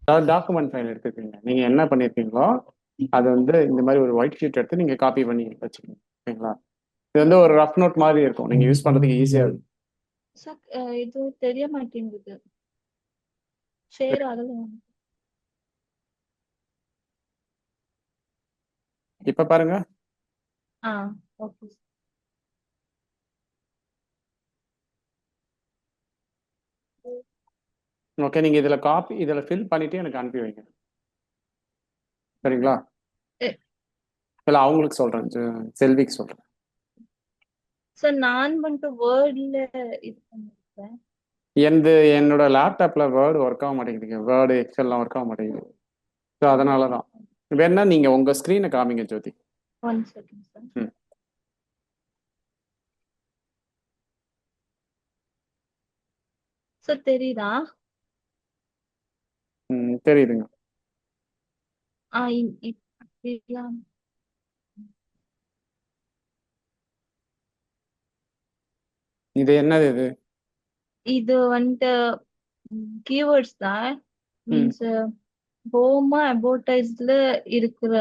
அதாவது document file எடுத்துக்கீங்க. நீங்க என்ன பண்ணிருக்கீங்களோ அது வந்து இந்த மாதிரி ஒரு ஒயிட் ஷீட் எடுத்து நீங்க காப்பி பண்ணி வச்சுக்கோங்க. ஓகேங்களா? இது வந்து ஒரு ரஃப் நோட் மாதிரி இருக்கும். நீங்க யூஸ் பண்றதுக்கு ஈஸியா இருக்கும். சார் இது தெரிய மாட்டேங்குது. ஷேர் ஆகல. இப்ப பாருங்க. ஆ ஓகே. ஓகே, நீங்க இதுல ஃபில் பண்ணிட்டு எனக்கு அனுப்பி வைங்க. சரிங்களா? இல்ல அவங்களுக்கு சொல்றேன், செல்விக்கு சொல்றேன். சார் நான் வந்துட்டு வேர்ட்ல இது பண்ணிருக்கேன். என்னோட லேப்டாப்ல வேர்டு ஒர்க் ஆக மாட்டேங்குதுங்க. வேர்டு எக்ஸல்லாம் ஒர்க் ஆக மாட்டேங்குது. ஸோ அதனால தான். வேணா நீங்க உங்க ஸ்க்ரீனை காமிங்க ஜோதி. 1 செகண்ட் சார். ம். சார் தெரியுதா? தெரியுதுங்க. ஆ இப்படிலாம். இது என்னது இது? இது வந்துட்டு கீவேர்ட்ஸ் தான். ம். மீன்ஸ் ஹோமா அட்வர்டைஸ்ல இருக்கிற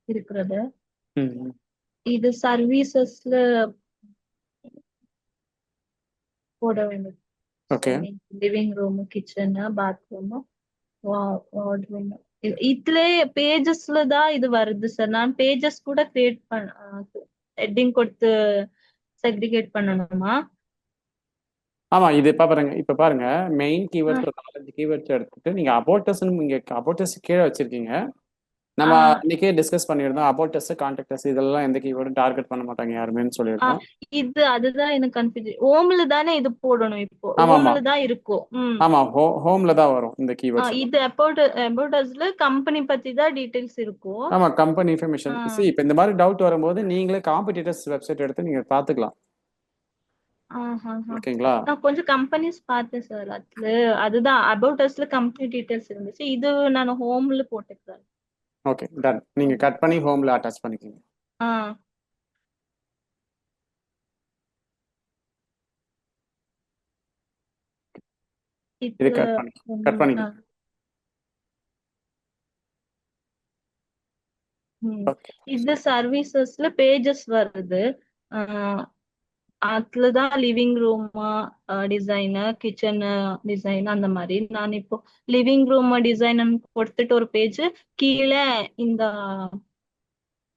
இருக்கிறது. ம். இது சர்வீசஸ்ல போட வேண்டியது. Okay. Living room, kitchen, bathroom, wardrobe. இதுல பேஜஸ்ல தான் இது வருது சார். நான் பேஜஸ் கூட கிரியேட் ஹெட்டிங் கொடுத்து செக்ரிகேட் பண்ணணுமா? ஆமா, இது இப்ப பாருங்க மெயின் கீவேர்ட்ஸ் ஒரு 4-5 கீவேர்ட்ஸ் எடுத்துட்டு நீங்க அபோட்டஸ் இங்க அபோட்டஸ் கீழே வச்சிருக்கீங்க. நம்ம ஆ இன்னைக்கே டிஸ்கஸ் பண்ணியிருந்தோம். அபோட்டஸ், கான்டாக்டஸ் இதெல்லாம் எந்த கீவேர்டும் டார்கெட் பண்ண மாட்டாங்க யாருமேன்னு ஆ சொல்லியிருந்தோம். அதுதான் எனக்கு கன்ஃபியூஷன். ஹோம்ல தானே இது போடணும், இப்போ ஆமா ஆமா ஹோம்ல தான் இருக்கும். ஆமா, ஹோம்ல தான் வரும் இந்த கீவேர்ட்ஸ் எல்லாம். இது அபவுட் கம்பெனி பத்தி தான் டீடைல்ஸ் இருக்கும். ஆமா, கம்பெனி ஆ இன்ஃபர்மேஷன். இப்போ இந்த மாதிரி டவுட் வரும்போது நீங்களே காம்படிட்டர்ஸ் வெப்சைட் எடுத்து நீங்க பாத்துக்கலாம். ஆஹ் ஓகேங்களா? நான் கொஞ்சம் கம்பெனிஸ் பார்த்தேன் சார். அதுதான் அபவுட் கம்பெனி டீடைல்ஸ் இருந்துச்சு. இது நான் ஹோம்ல போட்டுக்கிறேன். Okay, ton. நீங்க கட் பண்ணி ஹோம்ல அட்டாச் பண்ணிக்கோங்க. ஆ இது இது கட் ஆ, பண்ணிக்கோங்க. ம். ஓகே. இது சர்வீசஸ்ல பேஜஸ் வருது. ஆஹ் அதுலதான் living room design, kitchen design அந்த மாதிரி. நான் இப்போ லிவிங் ரூம் டிசைன் கொடுத்துட்டு ஒரு பேஜ் கீழே இந்த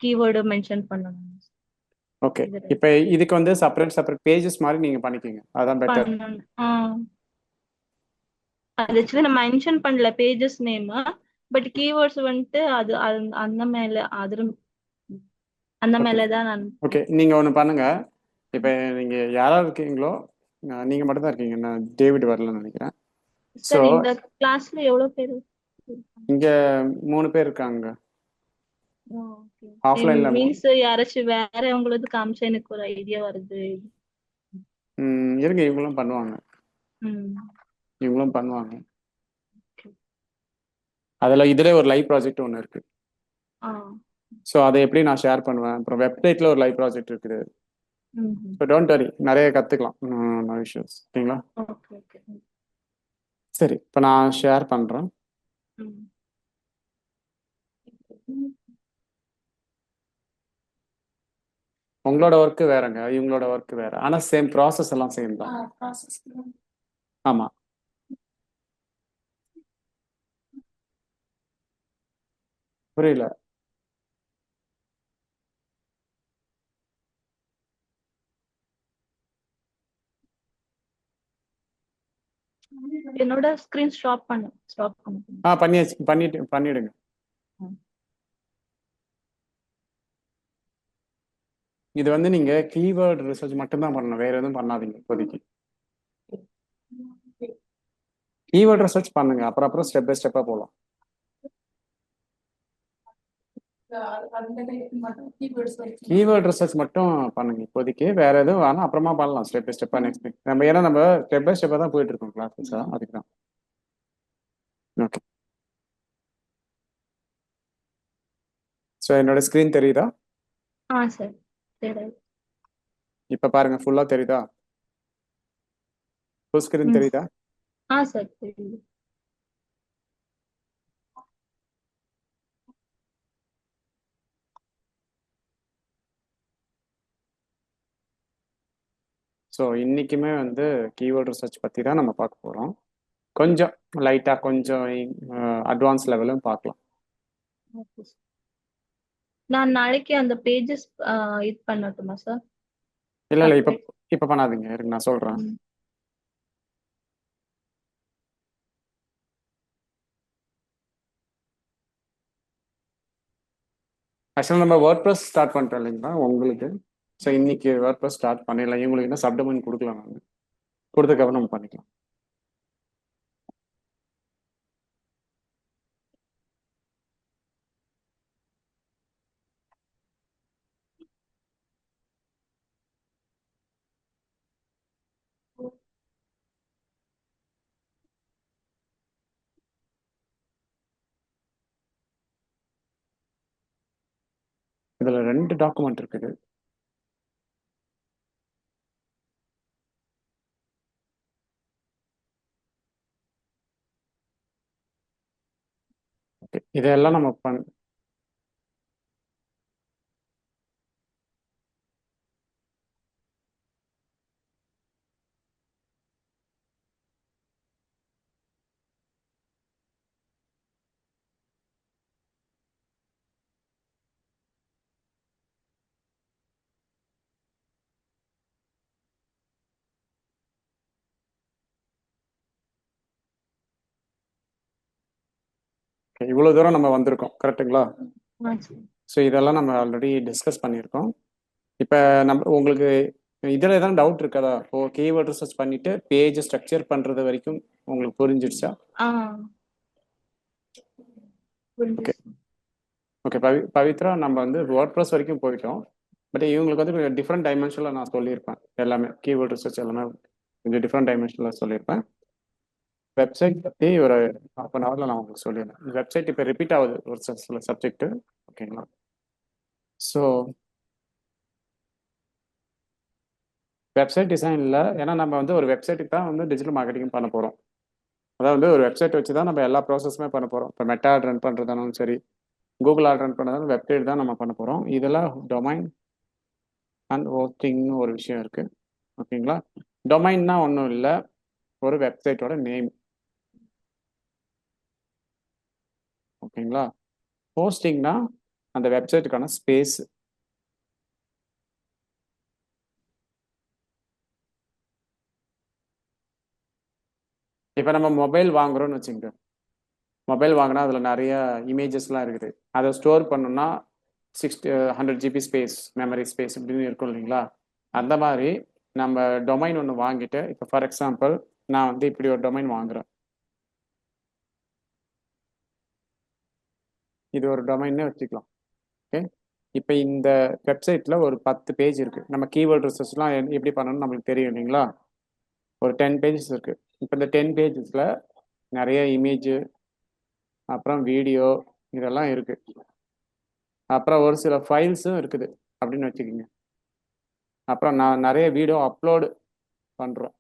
கீவேர்டு மென்ஷன் பண்ணணும். ஓகே, இது இப்போ இதுக்கு வந்து செப்பரேட் செப்பரேட் பேஜஸ் மாதிரி நீங்க பண்ணிக்கோங்க. அதான் பெட்டர். பண்ணணும். அது ஆக்சுவலி நான் மென்ஷன் பண்ணல பேஜஸ் நேம். பட் கீவேர்ட்ஸ் வந்துட்டு அந்த மேல அந்த ஓகே. மேலதான் நான். ஓகே, நீங்க ஒன்று பண்ணுங்க. இப்போ நீங்க யாராவது இருக்கீங்களோ, நீங்க மட்டும் தான் இருக்கீங்க. நான் டேவிட் வரலன்னு நினைக்கிறேன். ஸோ சார் இந்த கிளாஸ்ல எவ்வளவு பேர் இருக்காங்க? இங்க 3 பேர் இருக்காங்க. ஓகே. ஆஃப்லைன்ல. மீன்ஸ் யாராச்சும் வேற உங்களுக்கு காமிச்சா எனக்கு ஒரு ஐடியா வருது. இருங்க, இவங்களும் பண்ணுவாங்க. ம். இவங்களும் பண்ணுவாங்க. இதுல ஒரு லைவ் ப்ராஜெக்ட் ஒன்று இருக்கு. ஆ. ஸோ அதை எப்படி நான் ஷேர் பண்ணுவேன். அப்புறம் வெப்சைட்ல ஒரு லைவ் ப்ராஜெக்ட் இருக்குது. ம். ஸோ டோன்ட் வரி, நிறைய கற்றுக்கலாம். No issues. ஓகேங்களா? Okay okay. சரி, இப்போ நான் ஷேர் பண்ணுறேன். ம். உங்களோட ஒர்க்கு வேறங்க, இவங்களோட ஒர்க்கு வேற. ஆனால் சேம் ப்ராசஸ் எல்லாம் சேம் தான். ஆமாம். புரியல. என்னோட ஸ்கிரீன் ஸ்டாப் பண்ணு. பண்ணிடுங்க. இது வந்து நீங்க கீவேர்ட் ரிசர்ச் மட்டும்தான் பண்ணணும், வேற எதுவும் பண்ணாதீங்க இப்போதைக்கு. கீவேர்ட் ரிசர்ச் பண்ணுங்க, அப்புறம் ஸ்டெப் பை ஸ்டெப்பா போகலாம். கீவேர்ட் ரிசர்ச் மட்டும் பண்ணுங்க இப்போதைக்கு. வேற எதுவும் வேணாம், அப்புறமா பண்ணலாம் ஸ்டெப் பை ஸ்டெப்பா. நெக்ஸ்ட் நம்ம ஸ்டெப் பை ஸ்டெப்பா தான் போயிட்டு இருக்கோம் கிளாஸஸ். அதுக்கு தான். ஓகே. ஸோ என்னோட ஸ்க்ரீன் தெரியுதா? சரி சரி. இப்போ பாருங்க, ஃபுல்லா தெரியுதா? ஃபுல் ஸ்க்ரீன் ம். தெரியுதா? சரி தெரியுது. ஸோ இன்னைக்குமே வந்து கீவேர்ட் ரிசர்ச் பற்றி தான் நம்ம பார்க்க போகிறோம். கொஞ்சம் லைட்டாக கொஞ்சம் அட்வான்ஸ் லெவலும் பார்க்கலாம். Okay sir. நான் நாளைக்கு அந்த பேஜஸ் இது பண்ணட்டுமா சார்? இல்லை இல்லை, இப்போ பண்ணாதீங்க, இருங்க நான் சொல்கிறேன். ஆக்சுவலாக நம்ம WordPress ஸ்டார்ட் பண்ணிட்டோம் இல்லைங்களா உங்களுக்கு. ஸோ இன்னைக்கு WordPress ஸ்டார்ட் பண்ணிடலாம். இவங்களுக்கு என்ன சப்டொமைன் கொடுக்கலாம், நாங்கள் கொடுத்ததுக்கப்புறம் நம்ம பண்ணிக்கலாம். இதில் 2 டாக்குமெண்ட் இருக்குது. ஓகே, இதெல்லாம் நம்ம இவ்வளோ தூரம் நம்ம வந்திருக்கோம், கரெக்டுங்களா? ஸோ இதெல்லாம் நம்ம ஆல்ரெடி டிஸ்கஸ் பண்ணியிருக்கோம். இப்போ நம்ம உங்களுக்கு இதில் எதாவது டவுட் இருக்காதா? இப்போ கீவேர்ட் ரிசர்ச் பண்ணிட்டு பேஜ் ஸ்ட்ரக்சர் பண்ணுறது வரைக்கும் உங்களுக்கு புரிஞ்சிடுச்சா? ஓகே ஓகே பவித்ரா, நம்ம வந்து WordPress வரைக்கும் போயிட்டோம். பட் இவங்களுக்கு வந்து கொஞ்சம் டிஃப்ரெண்ட் டைமென்ஷனில் நான் சொல்லியிருப்பேன். எல்லாமே கீவேர்ட் ரிசர்ச் எல்லாமே கொஞ்சம் டிஃப்ரெண்ட் டைமென்ஷனில் சொல்லியிருப்பேன். வெப்சைட் பற்றி ஒரு ½ அன் ஹவரில் நான் உங்களுக்கு சொல்லிடுறேன். வெப்சைட் இப்போ ரிப்பீட் ஆகுது ஒரு சில சப்ஜெக்ட்டு, ஓகேங்களா? ஸோ வெப்சைட் டிசைனில், ஏன்னா நம்ம வந்து ஒரு வெப்சைட்டுக்கு தான் வந்து டிஜிட்டல் மார்க்கெட்டிங் பண்ண போகிறோம். அதாவது ஒரு வெப்சைட் வச்சு தான் நம்ம எல்லா ப்ராசஸுமே பண்ண போகிறோம். இப்போ மெட்டா ஆட் ரன் பண்ணுறதாலும் சரி, கூகுள் ஆட் ரன் பண்ணுறதாலும் வெப்சைட் தான் நம்ம பண்ண போகிறோம். இதெல்லாம் டொமைன் அண்ட் ஹோஸ்டிங்னு ஒரு விஷயம் இருக்குது, ஓகேங்களா? டொமைன்னா ஒன்றும் இல்லை, ஒரு வெப்சைட்டோட நேம், ஓகேங்களா? ஹோஸ்டிங்னா அந்த வெப்சைட்டுக்கான ஸ்பேஸ். இப்போ நம்ம மொபைல் வாங்குறோம்னு வச்சுங்க. மொபைல் வாங்கினா அதில் நிறைய இமேஜஸ்லாம் இருக்குது. அதை ஸ்டோர் பண்ணணும்னா 100 GB ஸ்பேஸ், மெமரி ஸ்பேஸ் இப்படின்னு இருக்கும் இல்லைங்களா? அந்த மாதிரி நம்ம டொமைன் ஒன்று வாங்கிட்டு, இப்போ ஃபார் எக்ஸாம்பிள் நான் வந்து இப்படி ஒரு டொமைன் வாங்குறேன். இது ஒரு டொமைன்னே வச்சுக்கலாம், ஓகே? இப்போ இந்த வெப்சைட்டில் ஒரு 10 பேஜ் இருக்குது. நம்ம கீவேர்ட் ரிசர்ச்லாம் எப்படி பண்ணணும்னு நம்மளுக்கு தெரியும் இல்லைங்களா? ஒரு 10 பேஜஸ் இருக்குது. இப்போ இந்த 10 பேஜஸில் நிறைய இமேஜு, அப்புறம் வீடியோ, இதெல்லாம் இருக்குது. அப்புறம் ஒரு சில ஃபைல்ஸும் இருக்குது அப்படின்னு வச்சுக்கோங்க. அப்புறம் நான் நிறைய வீடியோ அப்லோடு பண்ணுறோம்.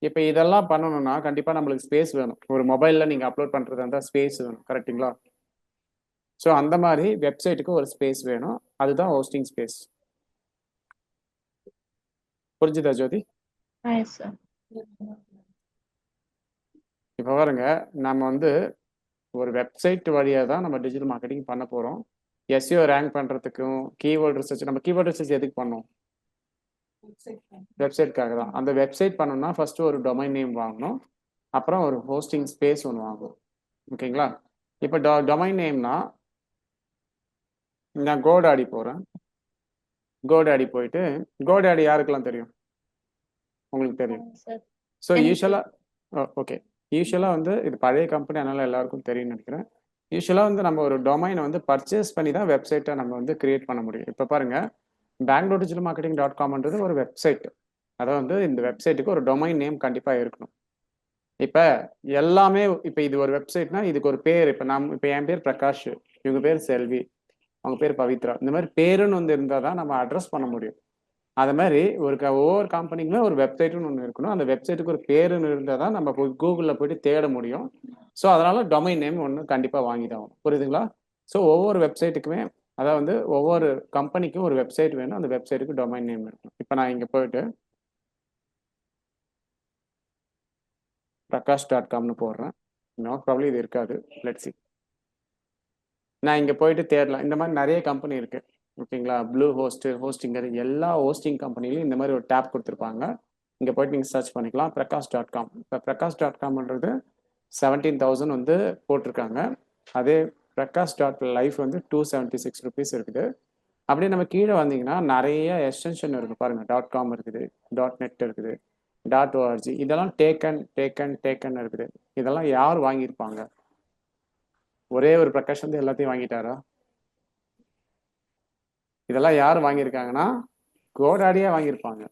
இப்போ இதெல்லாம் பண்ணணும்னா கண்டிப்பாக நம்மளுக்கு ஸ்பேஸ் வேணும். ஒரு மொபைலில் நீங்கள் அப்லோட் பண்ணுறதா இருந்தால் ஸ்பேஸ் வேணும், கரெக்டுங்களா? ஸோ அந்த மாதிரி வெப்சைட்டுக்கு ஒரு ஸ்பேஸ் வேணும், அதுதான் ஹோஸ்டிங் ஸ்பேஸ். புரிஞ்சுதா ஜோதி? இப்போ பாருங்க, நம்ம வந்து ஒரு வெப்சைட் வழியாக தான் நம்ம டிஜிட்டல் மார்க்கெட்டிங் பண்ண போகிறோம். எஸ்இஓ ரேங்க் பண்ணுறதுக்கும் கீவேர்ட் ரிசர்ச், நம்ம கீவேர்ட் ரிசர்ச் எதுக்கு பண்ணோம்? வெப்சைட்காக தான். அந்த வெப்சைட் பண்ணணும்னா ஃபஸ்ட்டு ஒரு டொமைன் நேம் வாங்கணும், அப்புறம் ஒரு ஹோஸ்டிங் ஸ்பேஸ் ஒன்று வாங்கணும், ஓகேங்களா? இப்போ டொமைன் நேம்னா நான் கோடாடி போகிறேன். கோடாடி போயிட்டு, கோடாடி யாருக்கெல்லாம் தெரியும்? உங்களுக்கு தெரியும். ஸோ யூஸ்வலாக ஓகே, யூஸ்வலாக வந்து இது பழைய கம்பெனி, அதனால எல்லாருக்கும் தெரியும்னு நினைக்கிறேன். யூஸ்வலாக வந்து நம்ம ஒரு டொமைனை வந்து பர்ச்சேஸ் பண்ணி தான் வெப்சைட்டை நம்ம வந்து கிரியேட் பண்ண முடியும். இப்போ பாருங்க, bangalore.digitalmarketing.com ஒரு வெப்சைட். அதாவது வந்து இந்த வெப்சைட்டுக்கு ஒரு டொமைன் நேம் கண்டிப்பாக இருக்கணும். இப்போ எல்லாமே, இப்போ இது ஒரு வெப்சைட்னா இதுக்கு ஒரு பேர், இப்போ என் பேர் பிரகாஷ், இவங்க பேர் செல்வி, அவங்க பேர் பவித்ரா, இந்த மாதிரி பேருன்னு வந்து இருந்தால் தான் நம்ம அட்ரஸ் பண்ண முடியும். அது மாதிரி ஒவ்வொரு கம்பெனிக்குமே ஒரு வெப்சைட்டுன்னு ஒன்று இருக்கணும். அந்த வெப்சைட்டுக்கு ஒரு பேருன்னு இருந்தால் தான் நம்ம போய் கூகுளில் போயிட்டு தேட முடியும். ஸோ அதனால டொமைன் நேம் ஒன்று கண்டிப்பாக வாங்கி தான் ஆகணும், புரியுதுங்களா? ஸோ ஒவ்வொரு வெப்சைட்டுக்குமே, அதாவது வந்து ஒவ்வொரு கம்பெனிக்கும் ஒரு வெப்சைட் வேணும், அந்த வெப்சைட்டுக்கு டொமைன் நேம் இருக்கணும். இப்போ நான் இங்கே போயிட்டு prakash.comனு போடுறேன். நாட் ப்ராப்ளம் இது இருக்காது. Let's see. நான் இங்கே போயிட்டு தேடலாம். இந்த மாதிரி நிறைய கம்பெனி இருக்கு. ஓகேங்களா, ப்ளூ ஹோஸ்ட், ஹோஸ்டிங்கர், எல்லா ஹோஸ்டிங் கம்பெனிலையும் இந்த மாதிரி ஒரு டேப் கொடுத்துருப்பாங்க. இங்கே போயிட்டு நீங்கள் சர்ச் பண்ணிக்கலாம் prakash.com. இப்போ prakash.comன்றது 17,000 வந்து போட்டிருக்காங்க. அதே prakash.life வந்து 276 ருபீஸ் இருக்குது. அப்படியே நம்ம கீழே வந்தீங்கன்னா நிறைய எக்ஸ்டென்ஷன் இருக்கு பாருங்க. .com இருக்குது, .net இருக்குது, .org. இதெல்லாம் டேக்கன் இருக்குது. இதெல்லாம் யார் வாங்கியிருப்பாங்க? ஒரே ஒரு பிரகாஷ் வந்து எல்லாத்தையும் வாங்கிட்டாரா? இதெல்லாம் யார் வாங்கியிருக்காங்கன்னா கோடாடியா வாங்கியிருப்பாங்க.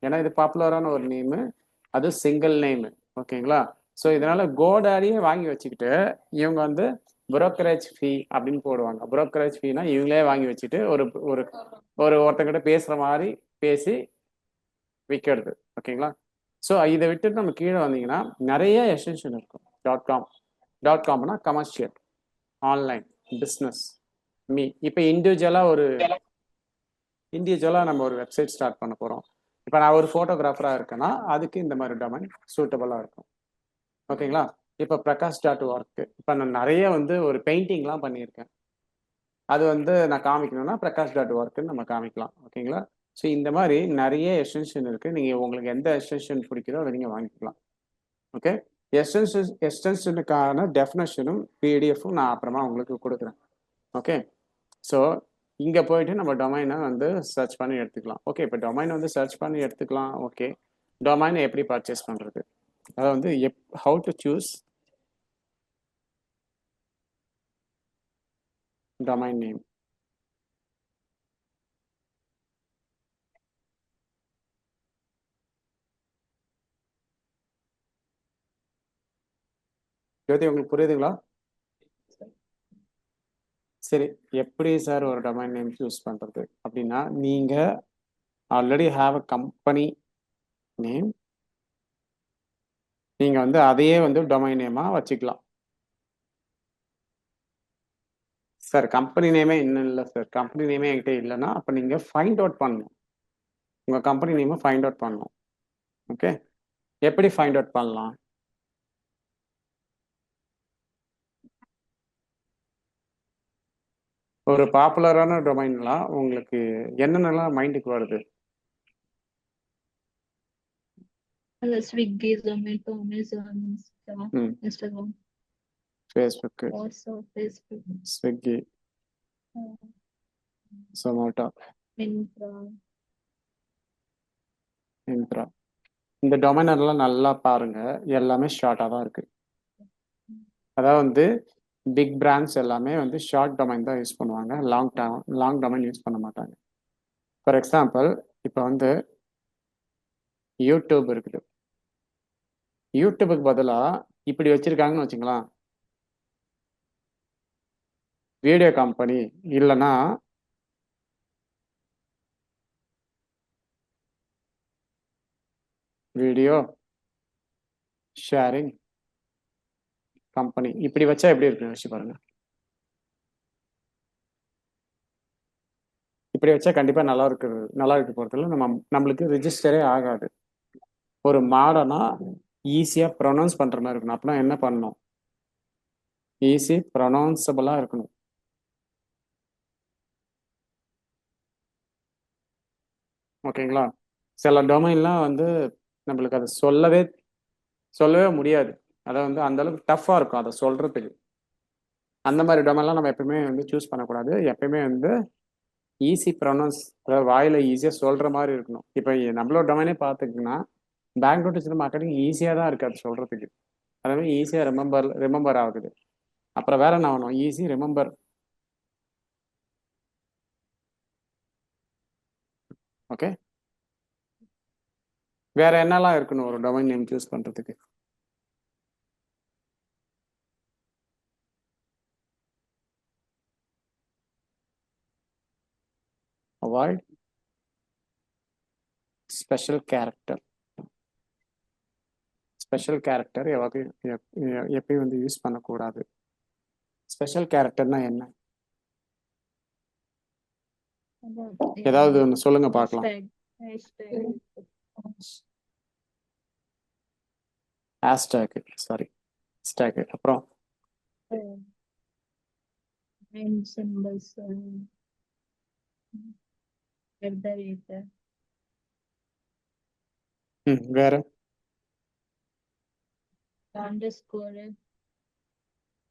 ஏன்னா இது பாப்புலரான ஒரு நேமு, அது சிங்கிள் நேமு. ஓகேங்களா, ஸோ இதனால கோடாடியே வாங்கி வச்சுக்கிட்டு இவங்க வந்து புரோக்கரேஜ் ஃபீ அப்படின்னு போடுவாங்க. புரோக்கரேஜ் ஃபீனா இவங்களே வாங்கி வச்சுட்டு ஒரு ஒரு ஒரு ஒருத்தங்கிட்ட பேசுற மாதிரி பேசி விற்கிறது. ஓகேங்களா, ஸோ இதை விட்டுட்டு நம்ம கீழே வந்தீங்கன்னா நிறைய எக்ஸ்டென்ஷன் இருக்கும். .comனா கமர்ஷியல், ஆன்லைன், பிஸ்னஸ், மீ. இப்போ இண்டிவிஜுவலாக நம்ம ஒரு வெப்சைட் ஸ்டார்ட் பண்ண போகிறோம். இப்போ நான் ஒரு ஃபோட்டோகிராஃபராக இருக்கேன்னா அதுக்கு இந்த மாதிரி டொமைன் சூட்டபுளாக இருக்கும். ஓகேங்களா, இப்போ prakash.org. இப்போ நான் நிறைய வந்து ஒரு பெயிண்டிங்லாம் பண்ணியிருக்கேன். அது வந்து நான் காமிக்கணும்னா prakash.org நம்ம காமிக்கலாம். ஓகேங்களா, ஸோ இந்த மாதிரி நிறைய எக்ஸ்டென்ஷன் இருக்குது. நீங்கள் உங்களுக்கு எந்த எக்ஸ்டென்ஷன் பிடிக்குதோ அதை நீங்கள் வாங்கிக்கலாம். ஓகே, எக்ஸ்டென்ஷனுக்கான டெஃபினேஷனும் பிடிஎஃப்பும் நான் அப்புறமா உங்களுக்கு கொடுக்குறேன். ஓகே, ஸோ இங்கே போயிட்டு நம்ம டொமைனை வந்து சர்ச் பண்ணி எடுத்துக்கலாம். ஓகே, இப்போ டொமைனை வந்து சர்ச் பண்ணி எடுத்துக்கலாம். ஓகே, டொமைனை எப்படி பர்ச்சேஸ் பண்ணுறது, அதை வந்து how to choose domain name. Jothi உங்களுக்கு புரியுதுங்களா? சரி, எப்படி சார் ஒரு டொமைன் நேம் சூஸ் பண்ணுறது அப்படின்னா, நீங்கள் already have a company name, நீங்கள் வந்து அதையே வந்து டொமைன் நேமாக வச்சுக்கலாம். சார் கம்பெனி நேமே இன்னும் இல்லை சார், கம்பெனி நேமே என்கிட்ட இல்லைன்னா அப்போ நீங்கள் ஃபைண்ட் அவுட் பண்ணணும். உங்கள் கம்பெனி நேமை ஃபைண்ட் அவுட் பண்ணணும். ஓகே, எப்படி ஃபைண்ட் அவுட் பண்ணலாம்? ஒரு பாப்புலரான டொமைன்லாம் உங்களுக்கு என்னென்னலாம் மைண்டுக்கு வருது? Swiggy, Zomato, Amazon, Instagram, Facebook, WhatsApp, Facebook, Swiggy, Zomato, Myntra. இந்த டொமைனர்லாம் நல்லா பாருங்க, எல்லாமே ஷார்ட்டாக தான் இருக்கு. அதாவது வந்து பிக் பிராண்ட்ஸ் எல்லாமே வந்து ஷார்ட் டொமைன் தான் யூஸ் பண்ணுவாங்க, லாங் டொமைன் யூஸ் பண்ண மாட்டாங்க. ஃபார் எக்ஸாம்பிள், இப்போ வந்து யூடியூப் இருக்குது. யூடியூபுக்கு பதிலாக இப்படி வச்சிருக்காங்கன்னு வச்சுங்களேன், வீடியோ கம்பெனி இல்லைன்னா வீடியோ ஷேரிங் கம்பெனி, இப்படி வச்சா எப்படி இருக்குன்னு வச்சு பாருங்க. இப்படி வச்சா கண்டிப்பாக நல்லா இருக்க போகிறதுல நம்மளுக்கு ரிஜிஸ்டரே ஆகாது. ஒரு மாடர்னாக ஈஸியாக ப்ரொனவுன்ஸ் பண்ணுற மாதிரி இருக்கணும். அப்படின்னா என்ன பண்ணணும்? ஈஸி ப்ரொனவுன்சபிளாக இருக்கணும். ஓகேங்களா, சில டொமைன்லாம் வந்து நம்மளுக்கு அதை சொல்லவே முடியாது. அதை வந்து அந்த அளவுக்கு டஃப்பாக இருக்கும் அதை சொல்கிறதுக்கு. அந்த மாதிரி டொமைன்லாம் நம்ம எப்பயுமே வந்து சூஸ் பண்ணக்கூடாது. எப்பயுமே வந்து ஈஸி ப்ரொனவுன்ஸ், அதாவது வாயில் ஈஸியாக சொல்கிற மாதிரி இருக்கணும். இப்போ நம்மளோட டொமைனே பார்த்துக்கிங்கன்னா பெங்களூர் டிஜிட்டல் மார்க்கெட்டிங் ஈஸியாக தான் இருக்குது அது சொல்கிறதுக்கு. அதே ஈஸியாக ரிமெம்பர் ஆகுது. அப்புறம் வேற என்ன ஆகணும்? Easy remember. ஓகே, வேற என்னெல்லாம் இருக்கணும் ஒரு டொமைன் நேம் சூஸ் பண்ணுறதுக்கு? Avoid special character. Special character எப்பயும் வந்து யூஸ் பண்ணக்கூடாது. ஸ்பெஷல் கேரக்டர்னா என்ன? ஏதாவது ஒன்று சொல்லுங்க பார்க்கலாம். Hashtag, sorry, stock. அப்புறம் and symbols at the rate வேற underscore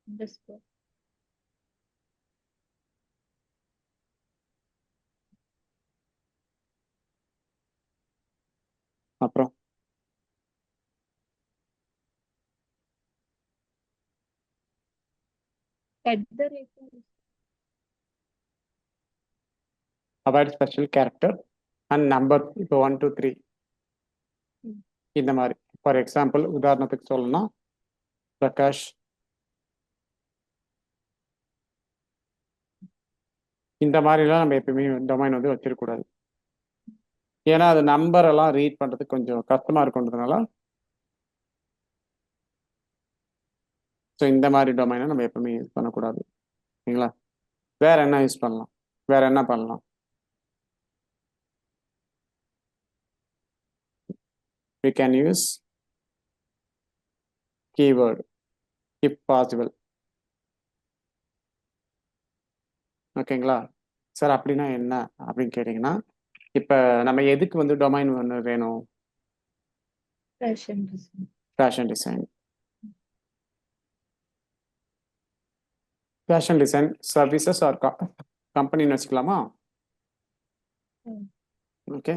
underscore அப்புறம் at the rate avoid special character and number. இப்போ 1 2 3 இந்த மாதிரி. ஃபார் எக்ஸாம்பிள் உதாரணத்துக்கு சொல்லணும்னா பிரகாஷ், இந்த மாதிரிலாம் நம்ம எப்பயுமே டொமைன் வந்து வச்சிருக்கக்கூடாது. ஏன்னா அது நம்பர் எல்லாம் ரீட் பண்ணுறதுக்கு கொஞ்சம் கஷ்டமாக இருக்குன்றதுனால ஸோ இந்த மாதிரி டொமைனை நம்ம எப்பவுமே யூஸ் பண்ணக்கூடாது. சரிங்களா? வேற என்ன யூஸ் பண்ணலாம்? வேற என்ன பண்ணலாம்? we can use keyword if possible. ஓகேங்களா சார்? அப்படின்னா என்ன அப்படின்னு கேட்டிங்கன்னா, இப்போ நம்ம எதுக்கு வந்து டொமைன் ஒன்று வேணும்? fashion design fashion design. Fashion design services or கம்பெனின்னு வச்சுக்கலாமா? ஓகே.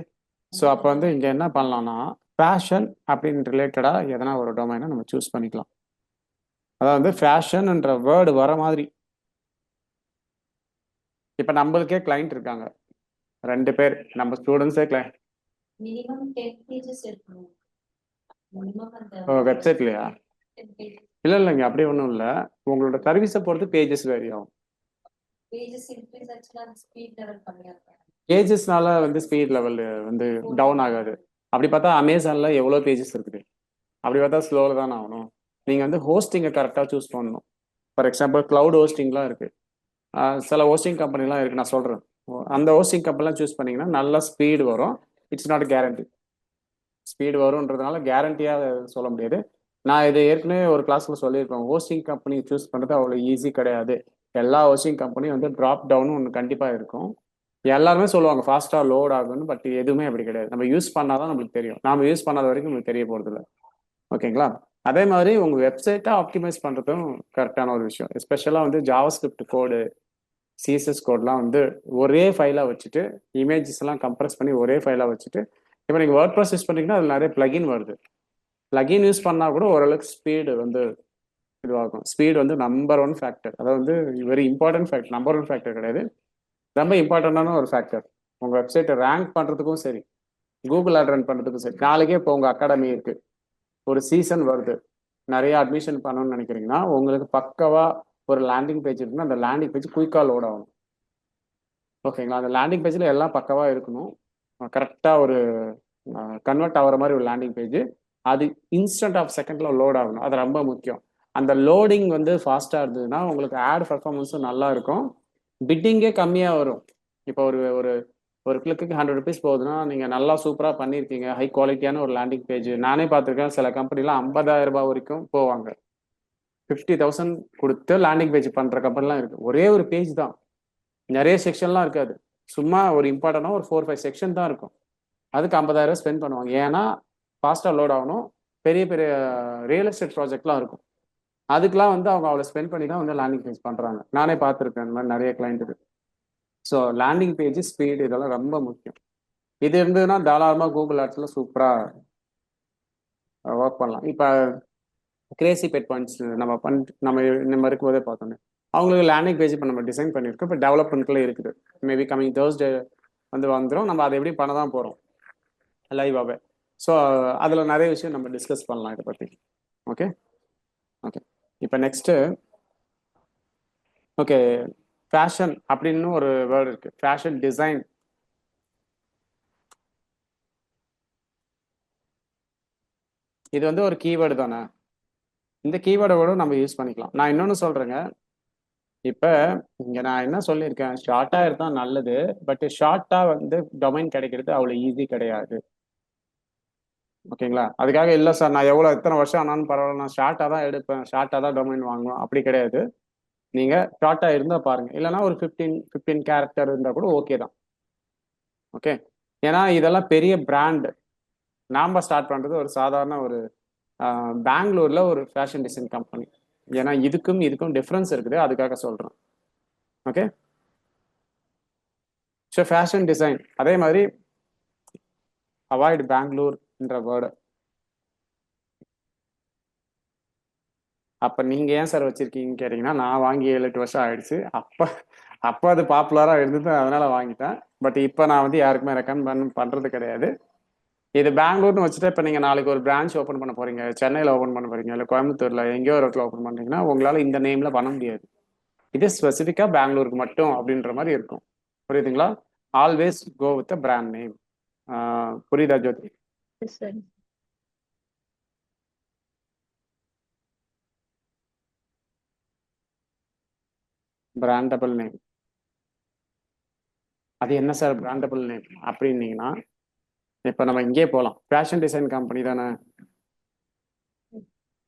ஸோ அப்போ வந்து இங்கே என்ன பண்ணலாம்னா, ஃபேஷன் அப்படின்னு ரிலேட்டடாக எதனா ஒரு டொமைனை நம்ம சூஸ் பண்ணிக்கலாம். அதாவது ஃபேஷன்ன்ற வேர்டு வர மாதிரி. இப்போ நம்மளுக்கே கிளைண்ட் இருக்காங்க 2 பேர், நம்ம ஸ்டூடெண்ட்ஸே கிளைண்ட். மினிமம் 10 pages இருக்கணும். மினிமம் அந்த வெப்சைட்லையா? 10 pages. இல்லைங்க, அப்படி ஒன்றும் இல்லை. உங்களோட சர்வீஸை பொறுத்து பேஜஸ் வேரி ஆகும். pages increase ஆச்சுன்னா அந்த ஸ்பீட் லெவல் கம்மியா இருக்கும். பேஜஸ்னால வந்து ஸ்பீட் லெவல் வந்து டவுன் ஆகாது. அப்படி பார்த்தா அமேசானில் எவ்வளோ பேஜஸ் இருக்குது, அப்படி பார்த்தா ஸ்லோவில் தான் ஆகணும். நீங்கள் வந்து ஹோஸ்டிங்கை கரெக்டாக சூஸ் பண்ணணும். ஃபார் எக்ஸாம்பிள் க்ளவுட் ஹோஸ்டிங்லாம் இருக்குது, சில ஹோஸ்டிங் கம்பெனிலாம் இருக்குது. நான் சொல்கிறேன், அந்த ஹோஸ்டிங் கம்பெனிலாம் சூஸ் பண்ணிங்கன்னா நல்ல ஸ்பீடு வரும். It's not guarantee. ஸ்பீடு வரும்ன்றதுனால கேரண்டியாக சொல்ல முடியாது. நான் இது ஏற்கனவே ஒரு கிளாஸில் சொல்லியிருப்பேன், ஹோஸ்டிங் கம்பெனி சூஸ் பண்ணுறது அவ்வளோ ஈஸி கிடையாது. எல்லா ஹோஸ்டிங் கம்பெனியும் வந்து ட்ராப் டவுனும் ஒன்று கண்டிப்பாக இருக்கும். எல்லாருமே சொல்லுவாங்க ஃபாஸ்ட்டாக லோட் ஆகும்னு, பட் எதுவுமே அப்படி கிடையாது. நம்ம யூஸ் பண்ணாதான் நம்மளுக்கு தெரியும். நாம யூஸ் பண்ணாத வரைக்கும் நம்மளுக்கு தெரிய போகிறதில்ல. ஓகேங்களா? அதே மாதிரி உங்கள் வெப்சைட்டை ஆப்டிமைஸ் பண்ணுறதும் கரெக்டான ஒரு விஷயம். எஸ்பெஷலாக வந்து ஜாவாஸ்கிரிப்ட் கோடு, சிஎஸ்எஸ் கோட்லாம் வந்து ஒரே ஃபைலாக வச்சுட்டு, இமேஜஸ் எல்லாம் கம்ப்ரஸ் பண்ணி ஒரே ஃபைலாக வச்சுட்டு, இப்போ நீங்கள் வேர்ட் ப்ரெஸ் யூஸ் பண்ணிங்கன்னா அதில் நிறைய பிளகின் வருது. பிளகின் யூஸ் பண்ணால் கூட ஓரளவுக்கு ஸ்பீடு வந்து இதுவாகும். ஸ்பீடு வந்து நம்பர் 1 ஃபேக்டர். அதாவது வந்து very important factor. Number 1 factor கிடையாது, ரொம்ப இம்பார்ட்டண்டான ஒரு ஃபேக்டர். உங்கள் வெப்சைட்டை ரேங்க் பண்ணுறதுக்கும் சரி, கூகுள் ஆட் ரன் பண்ணுறதுக்கும் சரி. நாளைக்கே இப்போ உங்கள் அகாடமி இருக்குது, ஒரு சீசன் வருது, நிறைய அட்மிஷன் பண்ணணும்னு நினைக்கிறீங்கன்னா, உங்களுக்கு பக்கவாக ஒரு லேண்டிங் பேஜ் இருக்குன்னா அந்த லேண்டிங் பேஜ் குயிக்காக லோட் ஆகும். ஓகேங்களா? அந்த லேண்டிங் பேஜில் எல்லாம் பக்கவாக இருக்கணும். கரெக்டாக ஒரு கன்வெர்ட் ஆகிற மாதிரி ஒரு லேண்டிங் பேஜ், அது இன்ஸ்டன்ட் ஆஃப் செகண்டில் லோட் ஆகணும். அது ரொம்ப முக்கியம். அந்த லோடிங் வந்து ஃபாஸ்ட்டாக இருந்ததுன்னா உங்களுக்கு ஆட் பர்ஃபார்மன்ஸும் நல்லா இருக்கும், பிட்டிங்கே கம்மியாக வரும். இப்போ ஒரு ஒரு ஒரு கிளிக்கு 100 rupees போகுதுன்னா, நீங்கள் நல்லா சூப்பராக பண்ணியிருக்கீங்க, ஹை குவாலிட்டியான ஒரு லேண்டிங் பேஜ். நானே பார்த்துருக்கேன், சில கம்பெனிலாம் 50,000 ரூபாய் வரைக்கும் போவாங்க. 50,000 கொடுத்து லேண்டிங் பேஜ் பண்ணுற கம்பெனிலாம் இருக்குது. ஒரே ஒரு பேஜ் தான், நிறைய செக்ஷன்லாம் இருக்காது. சும்மா ஒரு இம்பார்ட்டண்டாக ஒரு 4-5 செக்ஷன் தான் இருக்கும். அதுக்கு 50,000 ஸ்பெண்ட் பண்ணுவாங்க. ஏன்னா ஃபாஸ்ட்டாக லோட் ஆகணும். பெரிய பெரிய ரியல் எஸ்டேட் ப்ராஜெக்ட்லாம் இருக்கும், அதுக்கெலாம் வந்து அவங்க அவ்வளோ ஸ்பெண்ட் பண்ணி தான் வந்து லேண்டிங் பேஜ் பண்ணுறாங்க. நானே பார்த்துருக்கேன் இந்த மாதிரி நிறைய கிளைண்ட்டுக்கு. ஸோ லேண்டிங் பேஜ், ஸ்பீடு, இதெல்லாம் ரொம்ப முக்கியம். இது இருந்ததுன்னா தாராளமாக கூகுள் ஆட்ஸில் சூப்பராக ஒர்க் பண்ணலாம். இப்போ கிரேசி பெட் பாயிண்ட்ஸ் நம்ம இருக்கும்போதே பார்த்தோன்னே, அவங்களுக்கு லேண்டிங் பேஜ் இப்போ நம்ம டிசைன் பண்ணியிருக்கோம். இப்போ டெவலப்மெண்ட்குள்ளே இருக்குது. மேபி கமிங் தேர்ஸ்டே வந்துடும். நம்ம அதை எப்படி பண்ண தான் போகிறோம் லைவாகவே. ஸோ அதில் நிறைய விஷயம் நம்ம டிஸ்கஸ் பண்ணலாம் இதை பற்றி. Okay okay. இப்போ நெக்ஸ்ட்டு, ஓகே, ஃபேஷன் அப்படின்னு ஒரு வேர்டு இருக்குது, ஃபேஷன் டிசைன். இது வந்து ஒரு கீவேர்டு தானே. இந்த கீவேர்டை கூட நம்ம யூஸ் பண்ணிக்கலாம். நான் இன்னொன்று சொல்கிறேங்க, இப்போ இங்கே நான் என்ன சொல்லியிருக்கேன், ஷார்ட்டாக இருந்தால் நல்லது, பட் ஷார்ட்டாக வந்து டொமைன் கிடைக்கிறது அவ்வளோ ஈஸி கிடையாது. ஓகேங்களா? அதுக்காக இல்லை சார் நான் எத்தனை வருஷம் ஆனாலும் பரவாயில்ல நான் ஷார்ட்டாக தான் எடுப்பேன், ஷார்ட்டாக தான் டொமைன் வாங்குவேன் அப்படி கிடையாது. நீங்கள் ஷார்ட்டாக இருந்தால் பாருங்கள், இல்லைன்னா ஒரு 15 கேரக்டர் இருந்தால் கூட ஓகே தான். ஓகே, ஏன்னா இதெல்லாம் பெரிய பிராண்டு. நாம் ஸ்டார்ட் பண்ணுறது ஒரு சாதாரண ஒரு பெங்களூர்ல ஒரு ஃபேஷன் டிசைன் கம்பெனி. ஏன்னா இதுக்கும் டிஃப்ரென்ஸ் இருக்குது, அதுக்காக சொல்கிறேன். ஓகே, ஸோ ஃபேஷன் டிசைன் அதே மாதிரி அவாய்ட் பெங்களூர்ன்ற வேர்டு. அப்போ நீங்கள் ஏன் சார் வச்சுருக்கீங்கன்னு கேட்டிங்கன்னா, நான் வாங்கி 7-8 வருஷம் ஆயிடுச்சு. அப்போ அது பாப்புலராக இருந்தது, அதனால வாங்கிட்டேன். பட் இப்போ நான் வந்து யாருக்குமே ரெக்கமெண்ட் பண்ணுறது கிடையாது. இது பெங்களூர்னு வச்சுட்டு இப்போ நீங்கள் நாளைக்கு ஒரு பிரான்ச் ஓப்பன் பண்ண போகிறீங்க, சென்னையில் ஓப்பன் பண்ண போகிறீங்க, இல்லை கோயம்புத்தூரில் எங்கேயோ ஒரு இடத்துல ஓப்பன் பண்ணுறீங்கன்னா உங்களால் இந்த நேமில் பண்ண முடியாது. இது ஸ்பெசிஃபிக்காக பெங்களூருக்கு மட்டும் அப்படின்ற மாதிரி இருக்கும். புரியுதுங்களா? Always go with a brand name. புரியுதா ஜோதி? சரி. பிராண்டபிள் நேம் அது என்ன சார் பிராண்டபிள் நேம் அப்படின்னீங்கன்னா, இப்போ நம்ம இங்கே போகலாம். ஃபேஷன் டிசைன் கம்பெனி தானே,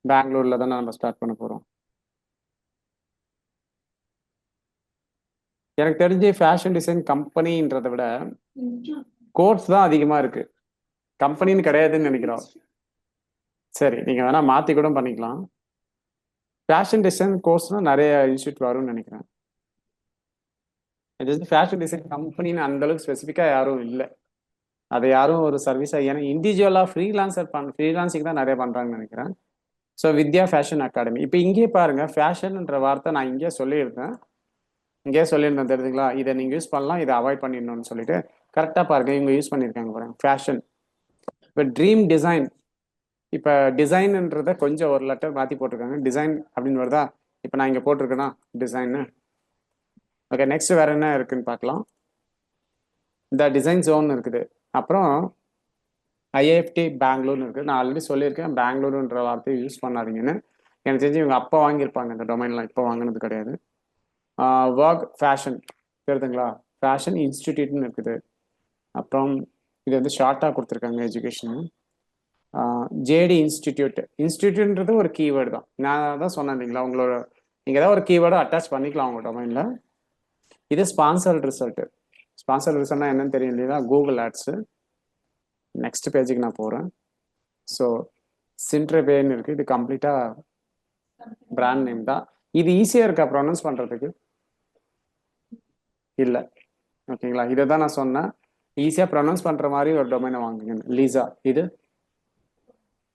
பெங்களூரில் தானே நம்ம ஸ்டார்ட் பண்ண போகிறோம். எனக்கு தெரிஞ்சு ஃபேஷன் டிசைன் கம்பெனின்றதை விட கோர்ஸ் தான் அதிகமாக இருக்கு, கம்பெனின்னு கிடையாதுன்னு நினைக்கிறோம். சரி, நீங்கள் வேணா மாற்றி கூட பண்ணிக்கலாம். ஃபேஷன் டிசைன் கோர்ஸ்னால் நிறைய இன்ஸ்டியூட் வரும்னு நினைக்கிறேன். இது வந்து ஃபேஷன் டிசைன் கம்பெனின்னு அந்தளவுக்கு ஸ்பெசிஃபிக்காக யாரும் இல்லை. அதை யாரும் ஒரு சர்வீஸாக, ஏன்னா இண்டிவிஜுவலாக ஃப்ரீலான்சிங் தான் நிறைய பண்ணுறாங்கன்னு நினைக்கிறேன். ஸோ வித்யா ஃபேஷன் அகாடமி. இப்போ இங்கே பாருங்கள், ஃபேஷன்ன்ற வார்த்தை நான் இங்கே சொல்லியிருந்தேன் தெரியுதுங்களா? இதை நீங்கள் யூஸ் பண்ணலாம், இதை அவாய்ட் பண்ணிடணும்னு சொல்லிட்டு கரெக்டாக பாருங்கள், இவங்க யூஸ் பண்ணியிருக்காங்க பாருங்க ஃபேஷன். இப்போ ட்ரீம் டிசைன், இப்போ டிசைன்ன்றதை கொஞ்சம் ஒரு லெட்டர் மாற்றி போட்டிருக்காங்க, டிசைன் அப்படின்னு வருதா? இப்போ நான் இங்கே போட்டிருக்கேன்னா டிசைன்னு. ஓகே, நெக்ஸ்ட் வேற என்ன இருக்குன்னு பார்க்கலாம். இந்த டிசைன் ஜோன் இருக்குது. அப்புறம் ஐஐஎஃப்டி பெங்களூர்னு இருக்குது. நான் ஆல்ரெடி சொல்லியிருக்கேன் பெங்களூருன்ற வார்த்தையை யூஸ் பண்ணாதீங்கன்னு. எனக்கு தெரிஞ்சு இவங்க அப்போ வாங்கியிருப்பாங்க இந்த டொமைன்லாம், இப்போ வாங்கினது கிடையாது. ஒர்க் ஃபேஷன் தெரியுதுங்களா? ஃபேஷன் இன்ஸ்டிடியூட்னு இருக்குது. அப்புறம் இது வந்து ஷார்ட்டாக கொடுத்துருக்காங்க எஜுகேஷன். ஜேடி இன்ஸ்டிடியூட்ன்றது ஒரு கீவேர்டு தான். நான் தான் சொன்னேன் இல்லைங்களா, உங்களோட நீங்கள் ஏதாவது ஒரு கீவேர்டை அட்டாச் பண்ணிக்கலாம் உங்கள் டொமைனில். இது ஸ்பான்சர்டு ரிசல்ட்னா என்னன்னு தெரியும் இல்லையா? Google ads. நெக்ஸ்ட் பேஜுக்கு நான் போகிறேன். ஸோ சின்ட்ரபேன்னு இருக்குது. இது கம்ப்ளீட்டாக பிராண்ட் நேம் தான். இது ஈஸியாக இருக்கா ப்ரொனவுன்ஸ் பண்ணுறதுக்கு? இல்லை. ஓகேங்களா, இதை தான் நான் சொன்னேன், ஈஸியாக ப்ரொனவுன்ஸ் பண்ணுற மாதிரி ஒரு டொமைனை வாங்குங்க. லீசா இது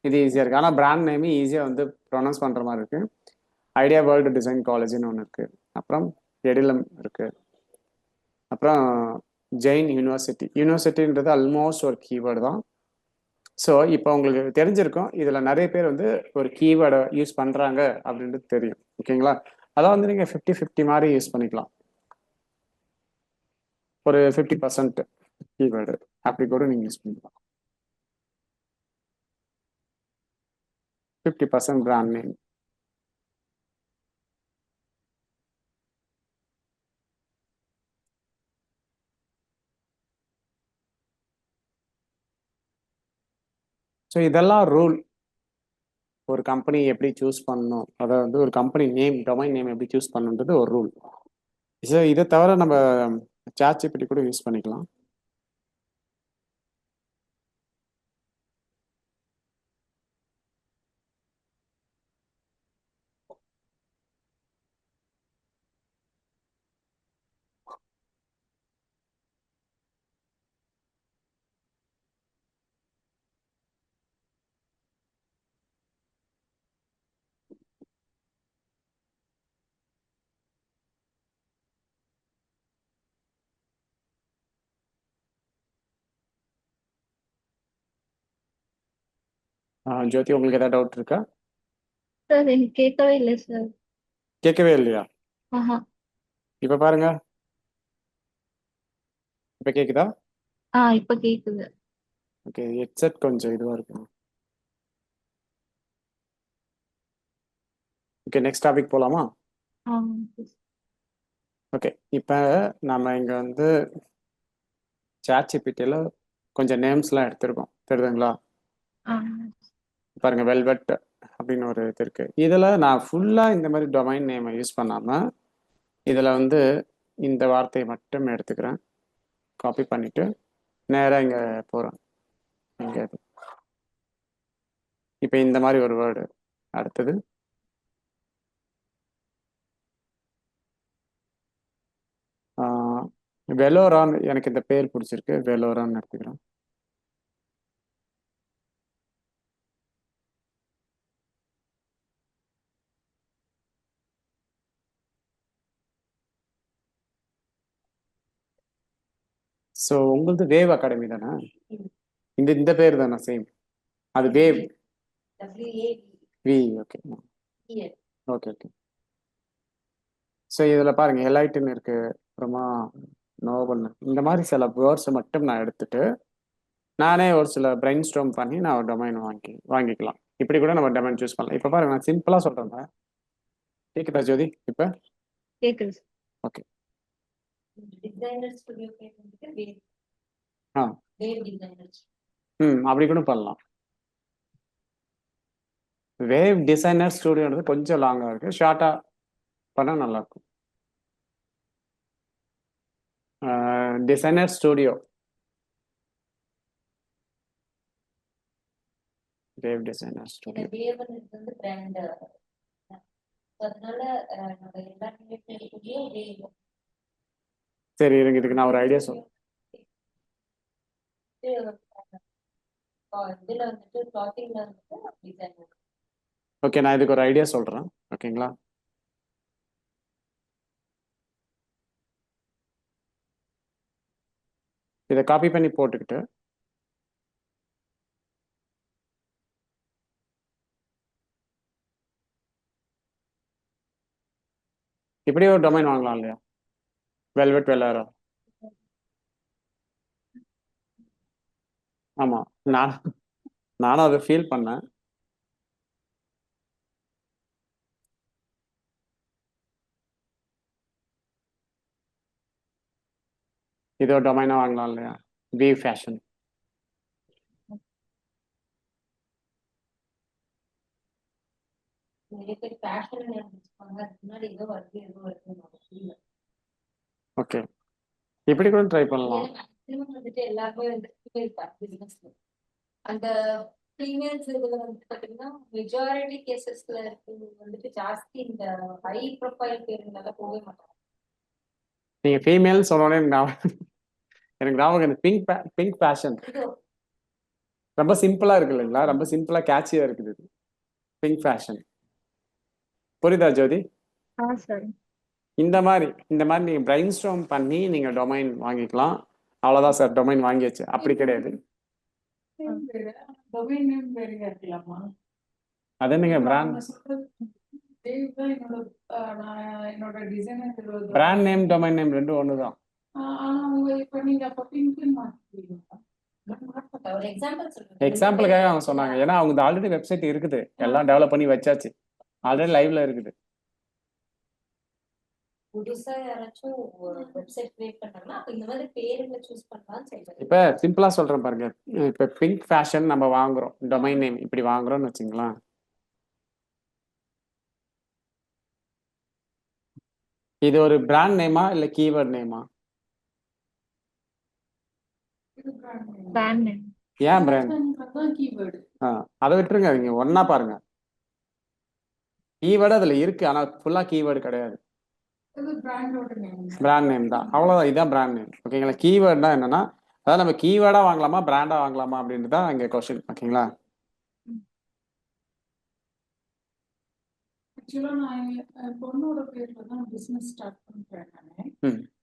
ஈஸியாக இருக்குது, ஆனால் பிராண்ட் நேமே ஈஸியாக வந்து ப்ரொனவுன்ஸ் பண்ணுற மாதிரி இருக்குது. ஐடியா வேர்ல்டு டிசைன் காலேஜ்னு ஒன்று இருக்குது. அப்புறம் எடிலம் இருக்குது. அப்புறம் ஜெயின் யூனிவர்சிட்டின்றது ஆல்மோஸ்ட் ஒரு கீவேர்டு தான். ஸோ இப்போ உங்களுக்கு தெரிஞ்சிருக்கும், இதில் நிறைய பேர் வந்து ஒரு கீவேர்டை யூஸ் பண்ணுறாங்க அப்படின்றது தெரியும். ஓகேங்களா, அதான் வந்து நீங்கள் 50-50 மாதிரி யூஸ் பண்ணிக்கலாம். ஒரு 50% கீவேர்டு அப்படி கூட நீங்கள் யூஸ் பண்ணிக்கலாம். 50% பிராண்ட் நேம். ஸோ இதெல்லாம் ரூல். ஒரு கம்பெனி எப்படி சூஸ் பண்ணணும், அதை வந்து ஒரு கம்பெனி நேம் டொமைன் நேம் எப்படி சூஸ் பண்ணணுன்றது ஒரு ரூல். ஸோ இதை தவிர நம்ம ChatGPT கூட யூஸ் பண்ணிக்கலாம். ஜோதி, உங்களுக்கு ஏதாவது டவுட் இருக்கா? சார் எனக்கு கேட்கவே இல்லை சார். கேட்கவே இல்லையா? ஆஹா. இப்போ பாருங்க, இப்போ கேட்குதா? இப்ப கேக்குது. ஓகே, ஹெட்செட் கொஞ்சம் இதுவாக இருக்கு. ஓகே, நெக்ஸ்ட் டாபிக் போகலாமா? ஓகே, இப்போ நம்ம இங்கே வந்து ChatGPTல கொஞ்சம் நேம்ஸ்லாம் எடுத்திருக்கோம் தெரியுதுங்களா? ஆ பாருங்க வெல்வெட் அப்படின்னு ஒரு இது இருக்கு. இதுல நான் ஃபுல்லா இந்த மாதிரி டொமைன் நேமை யூஸ் பண்ணாம இதுல வந்து இந்த வார்த்தையை மட்டும் எடுத்துக்கிறேன், காப்பி பண்ணிட்டு நேரா இங்க போறேன். இங்க இப்போ இந்த மாதிரி ஒரு வேர்டு. அடுத்தது வெலோரான். எனக்கு இந்த பேர் பிடிச்சிருக்கு, வெலோரான் எடுத்துக்கிறேன். ஸோ உங்களது வேவ் அகாடமி தானே? இந்த இந்த பேர் தானே சேம்? அது வேவ் வி. Okay okay okay. ஸோ இதில் பாருங்க எலைட்டுன்னு இருக்கு, அப்புறமா நோபல்னு, இந்த மாதிரி சில வேர்ட்ஸை மட்டும் நான் எடுத்துட்டு நானே ஒரு சில பிரெயின் ஸ்டார்ம் பண்ணி நான் ஒரு டொமைன் வாங்கிக்கலாம். இப்படி கூட நம்ம டொமைன் சூஸ் பண்ணலாம். இப்போ பாருங்க நான் சிம்பிளாக சொல்கிறேன். கேட்குதா ஜோதி இப்போ? கேக்குது. ஓகே. டிசைனர் ஸ்டுடியோ பேர் வந்துட்டு வேவ். ஆ வேவ் டிசைனர். அப்படி கூட பண்ணலாம். வேவ் டிசைனர் ஸ்டுடியோன்றது கொஞ்சம் லாங்காக இருக்குது, ஷார்ட்டாக பண்ணால் நல்லாயிருக்கும். டிசைனர் ஸ்டுடியோ, வேவ் டிசைனர் இந்த ஸ்டுடியோ. வேவ்ன்றது வந்து பிராண்ட். அதனால நம்ம எல்லா நிலையத்திலையும் வேவ். சரி இருங்க, இதுக்கு நான் ஒரு ஐடியா சொல்றேன். இதுல வந்துட்டு கிளாத்திங்ல வந்துட்டு டிசைனர். ஓகே, நான் இதுக்கு ஒரு ஐடியா சொல்கிறேன், ஓகேங்களா? இதை காப்பி பண்ணி போட்டுக்கிட்டு இப்படியே ஒரு டொமைன் வாங்கலாம் இல்லையா? வெல்வெட் வெல்லாரா. ஆமாம், நானும் அதை ஃபீல் பண்ணேன். இது ஒரு டொமைனாக வாங்கலாம் இல்லையா? V fashion. நிறைய பேர் ஃபேஷன் நினைச்சுப்பாங்க, அதுக்கு முன்னாடி ஏதோ வருது. ஓகே, இப்படி கூட ட்ரை பண்ணலாம். மேக்ஸிமம் வந்துட்டு எல்லாருமே வந்து பிசினஸ் அந்த ஃபீமேல்ஸ் இதுல வந்து பாத்தீங்கன்னா மெஜாரிட்டி கேசஸ்ல வந்துட்டு ஜாஸ்தி இந்த ஹை ப்ரொஃபைல் பேருனால போகவே மாட்டாங்க. நீங்கள் ஃபீமேல் சொன்னோடனே எனக்கு ஞாபகம் இந்த பிங்க் ஃபேஷன் ரொம்ப சிம்பிளாக இருக்கு இல்லைங்களா? ரொம்ப சிம்பிளாக கேட்சியாக இருக்குது இது பிங்க் ஃபேஷன். புரியுதா ஜோதி? ஆ சரி. இந்த மாதிரி நீங்கள் பிரெயின் ஸ்டார்ம் பண்ணி நீங்கள் டொமைன் வாங்கிக்கலாம். அவ்வளோதான் சார், டொமைன் வாங்கியாச்சு. அப்படி கிடையாது. அது என்னங்க brand brand name domain name ரெண்டும் ஒன்று தான். ஒரு எக்ஸாம்பிள் சொல்றேன். எக்ஸாம்பிளுக்காக அவங்க சொன்னாங்க, ஏன்னா அவங்க ஆல்ரெடி வெப்சைட் இருக்குது, எல்லாம் டெவலப் பண்ணி வச்சாச்சு, ஆல்ரெடி லைவ்ல இருக்குது. புதுசா யாராச்சும் வெப்சைட் கிரியேட் பண்ணாங்கன்னா அப்ப இந்த மாதிரி பேருங்களை சூஸ் பண்ணலாம்னு சொல்றேன். இப்போ சிம்பிளா சொல்றேன் பாருங்க. இப்போ பிங்க் ஃபேஷன் நம்ம வாங்குறோம், டொமைன் நேம் இப்படி வாங்குறோம்னு வச்சுங்களேன். இது ஒரு பிராண்ட் நேமா இல்ல கீவேர்ட் நேமா? Brand name. ஏன் பிராண்ட்? அதை விட்டுருங்க, நீங்க ஒன்னா பாருங்க. கீவேர்டு அதுல இருக்கு, ஆனா ஃபுல்லா கீவேர்டு கிடையாது, பிராண்ட் நேம் தான். அவ்வளவுதான், இதுதான் பிராண்ட் நேம். ஓகேங்களா? கீவேர்ட்னா என்னன்னா, அதாவது நம்ம கீவேர்டா வாங்கலாமா பிராண்டா வாங்கலாமா அப்படின்றது தான் இங்க கொஸ்டின். ஓகேங்களா? ஆக்சுவலா நான் என் பொண்ணோட பேர்ல தான் பிசினஸ் ஸ்டார்ட் பண்றேன் நானு.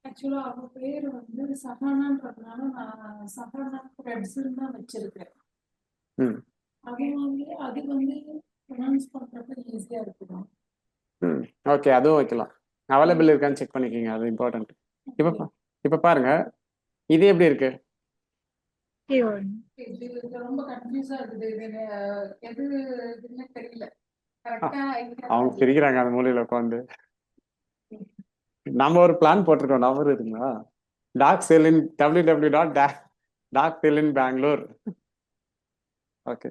ஆக்சுவலா அவ பேர் வந்து சஹானான்றதுனால நான் சஹானா த்ரெட்ஸ் தான் வச்சிருக்கேன். அது வந்து ப்ரொனவுன்ஸ் பண்றப்ப ஈஸியா இருக்கும். ஓகே, அதுவும் வைக்கலாம். அவைலபிள் இருக்கான்னு செக் பண்ணிக்கோங்க, அது இம்பார்ட்டன்ட். இப்ப பாருங்க, இது எப்படி இருக்கு? இது ரொம்ப கன்ஃபியூஸா இருக்குது. இது எது இதுன்னு தெரியல. அவங்க சிரிக்கிறாங்க அந்த மூலையில உட்காந்து. நம்ம ஒரு பிளான் போட்டிருக்கோம், நம்பர் இருக்குங்களா? டாக் செல் இன் www.டாக் செல் இன் பெங்களூர். ஓகே,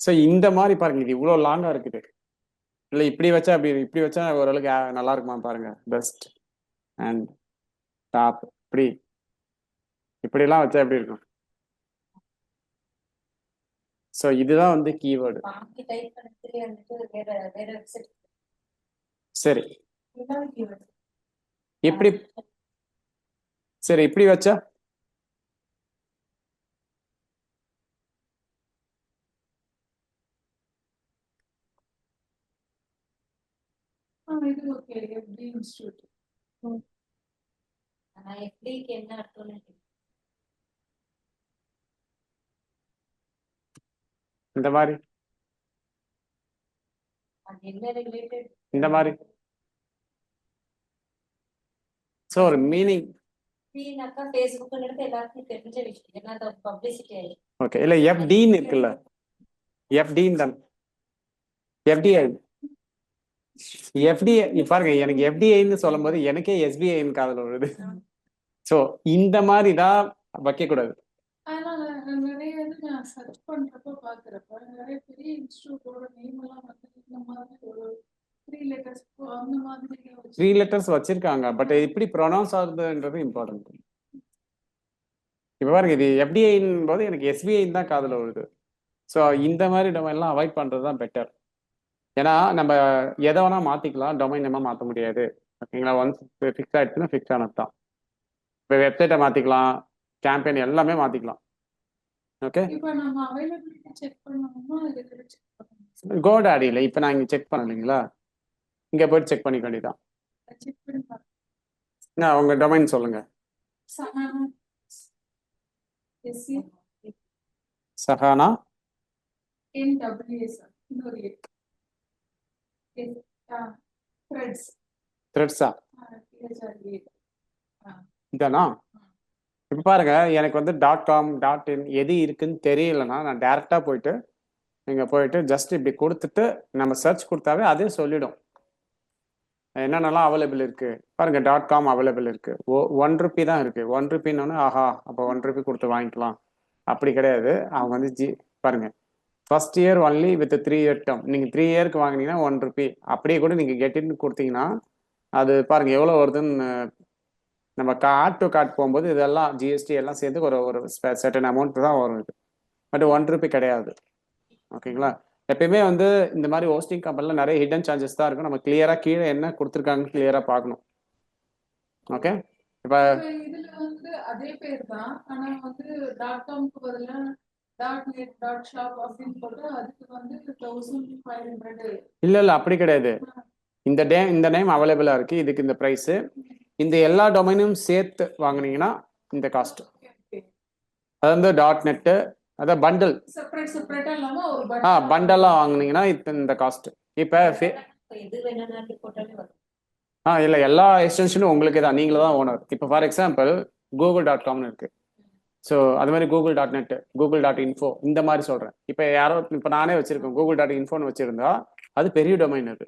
ஸோ இந்த மாதிரி பாருங்க, இது இவ்வளோ லாங்கா இருக்குது. இல்லை இப்படி வச்சா இப்படி வச்சா ஓரளவுக்கு நல்லா இருக்குமா பாருங்க. பெஸ்ட் அண்ட் டாப் இப்படிலாம் வச்சா எப்படி இருக்கும்? ஸோ இதுதான் வந்து கீவேர்டு. பாக்கி டைப் பண்ணிட்டு வந்துட்டு வேற வெப்சைட் சரி இதுதான் keyword. இப்படி சரி இப்படி வச்சா இது ஓகே. எப்படி இன்ஸ்டியூட் ஆனா எப்படிக்கு என்ன அர்த்தம்னு தெரியல. இந்த மாதிரி அது என்ன ரிலேட்டட் இந்த மாதிரி. ஸோ ஒரு மீனிங் ஃப்ரீனாக்கா ஃபேஸ்புக்ங்கிறது எல்லாருக்கும் தெரிஞ்ச விஷயம். ஏன்னா அது பப்ளிசிட்டி ஆயிடும். ஓகே. இல்லை எஃப்டின்னு இருக்குல்ல, எஃப்டின்னு தான் எஃப்டிஐ பாருங்க, எனக்கு எஃப்டிஐன்னு சொல்லும் போது எனக்கே எஸ்பிஐன்னு காதுல வருது. ஸோ இந்த மாதிரி தான் வைக்கக்கூடாது. ஆனா நிறைய இது நான் சர்ச் பண்றப்ப பாக்குறப்ப நிறைய பெரிய இன்ஸ்டியூட்டோட நேம் எல்லாம் வந்து இந்த மாதிரி ஒரு 3 letters அந்த மாதிரி 3 letters வச்சிருக்காங்க. பட் எப்படி ப்ரொனவுன்ஸ் ஆகுதுன்றது இம்பார்ட்டன்ட். இப்போ பாருங்க, இது எஃப்டிஐன்னு போது எனக்கு எஸ்பிஐன்னு தான் காதுல வருது. ஸோ இந்த மாதிரி டொமைன்லாம் அவாய்ட் பண்ணுறது தான் பெட்டர். ஏன்னா நம்ம எதை வேணா மாற்றிக்கலாம், டொமைன் நேமாக மாற்ற முடியாது. ஓகேங்களா? ஒன்ஸ் ஃபிக்ஸ் ஆகிடுச்சுன்னா ஃபிக்ஸ் ஆனது தான். இப்போ வெப்சைட்டை மாற்றிக்கலாம், கேம்பெயின் எல்லாமே மாற்றிக்கலாம். ஓகே. இப்போ நம்ம அவைலபிலிட்டி செக் பண்ணணும்னா இதுல செக் பண்ணணும். கோடாடியில் இப்போ நான் இங்கே செக் பண்ணலைங்களா, இங்கே போய்ட்டு செக் பண்ணிக்க வேண்டியதான். செக் பண்ணி பார்க்கணும். நான் உங்கள் டொமைன் சொல்லுங்கள். சஹானா எஸ்சி சஹானா NWS இன்னொரு த்ரெட்ஸ் த்ரெட்ஸா THRED. இதானா? இப்போ பாருங்க, எனக்கு வந்து .com .in எது இருக்குன்னு தெரியலன்னா நான் டேரெக்டாக போயிட்டு நீங்கள் போயிட்டு ஜஸ்ட் இப்படி கொடுத்துட்டு நம்ம சர்ச் கொடுத்தாவே அதே சொல்லிடும் என்னென்னலாம் அவைலபிள் இருக்கு. பாருங்க, .com அவைலபிள் இருக்கு. ₹1 தான் இருக்கு. ₹1 ஆஹா, அப்போ ₹1 கொடுத்து வாங்கிக்கலாம். அப்படி கிடையாது. அவங்க வந்து பாருங்க, first year only with 3 year term. நீங்கள் 3 yearக்கு வாங்கினீங்கன்னா ₹1. அப்படியே கூட நீங்கள் கெட்டின்னு கொடுத்தீங்கன்னா அது பாருங்க எவ்வளோ வருதுன்னு. நம்ம கார்ட் டு கார்ட் போகும்போது இதெல்லாம் ஜிஎஸ்டி எல்லாம் சேர்ந்து ஒரு சர்டன் அமௌண்ட் தான் வரும். இது பட் ₹1 கிடையாது. ஓகேங்களா? எப்பயுமே வந்து இந்த மாதிரி ஹோஸ்டிங் கம்பெனியில் நிறைய ஹிடன் சார்ஜஸ் தான் இருக்கும். நம்ம கிளியராக கீழே என்ன கொடுத்துருக்காங்கன்னு கிளியராக பார்க்கணும். ஓகே. இப்போ இதுல வந்து அதே பேர் தான், ஆனா வந்து .comக்கு பதிலா .net .shop அப்படின்னு போட்டு அதுக்கு வந்து 1500. இல்லை அப்படி கிடையாது. இந்த நேம் அவைலபிளாக இருக்குது, இதுக்கு இந்த ப்ரைஸு. இந்த எல்லா டொமைனும் சேர்த்து வாங்கினீங்கன்னா இந்த காஸ்ட். அது வந்து .net அதான் பண்டல் செப்பரேட்டா இல்லாம ஒரு பண்டலாக வாங்கினீங்கன்னா இந்த காஸ்ட். இப்போ எது வேணும்னாலும் போட்டாலே வரும். இல்லை எல்லா எக்ஸ்டென்ஷனும் உங்களுக்கு தான், நீங்களே தான் ஓனர். இப்போ ஃபார் எக்ஸாம்பிள் google.comனு இருக்கு. ஸோ அது மாதிரி google.net google.info இந்த மாதிரி சொல்கிறேன். இப்போ நானே வச்சிருக்கேன் google.infoன்னு வச்சிருந்தா அது பெரிய டொமைன். அது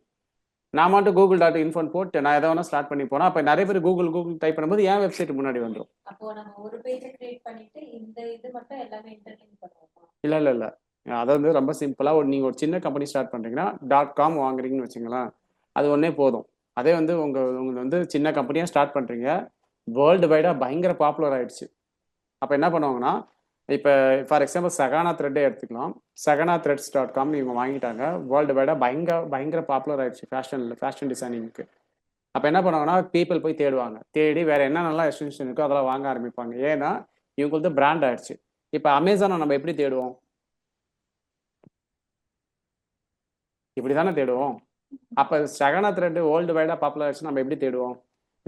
நான் மட்டும் google.infoன்னு போட்டு நான் எதை வேணா ஸ்டார்ட் பண்ணி போனால் அப்போ நிறைய பேர் கூகுள் டைப் பண்ணும்போது என் வெப்சைட் முன்னாடி வந்துடும். அப்போ நம்ம ஒரு பேஜை கிரியேட் பண்ணிட்டு இந்த இது மட்டும் எல்லாமே என்டர்டெயின் பண்ணுவோம். இல்லை அதை வந்து ரொம்ப சிம்பிளாக நீங்கள் ஒரு சின்ன கம்பெனி ஸ்டார்ட் பண்ணுறீங்கன்னா .com வாங்குறீங்கன்னு வச்சுங்களேன், அது ஒன்றே போதும். அதே வந்து உங்களுக்கு வந்து சின்ன கம்பெனியாக ஸ்டார்ட் பண்ணுறீங்க, வேர்ல்டு வைடாக பயங்கர பாப்புலர் ஆகிடுச்சு. அப்போ என்ன பண்ணுவாங்கன்னா, இப்போ ஃபார் எக்ஸாம்பிள் சகானா த்ரெட்டே எடுத்துக்கலாம். saganathreads.com இவங்க வாங்கிட்டாங்க, வேர்ல்டு வைடாக பயங்கர பாப்புலர் ஆகிடுச்சு ஃபேஷன் டிசைனிங்க்கு. அப்போ என்ன பண்ணுவாங்கன்னா, பீப்புள் போய் தேடி வேறு என்னென்னலாம் எக்ஸ்டென்ஷன் இருக்கோ அதெல்லாம் வாங்க ஆரம்பிப்பாங்க. ஏன்னா இவங்களுக்கு வந்து பிராண்ட் ஆகிடுச்சு. இப்போ அமேசானை நம்ம எப்படி தேடுவோம்? இப்படி தானே தேடுவோம். அப்போ சகானா த்ரெட் வேர்ல்டு வைடாக பாப்புலர் ஆகிடுச்சு, நம்ம எப்படி தேடுவோம்?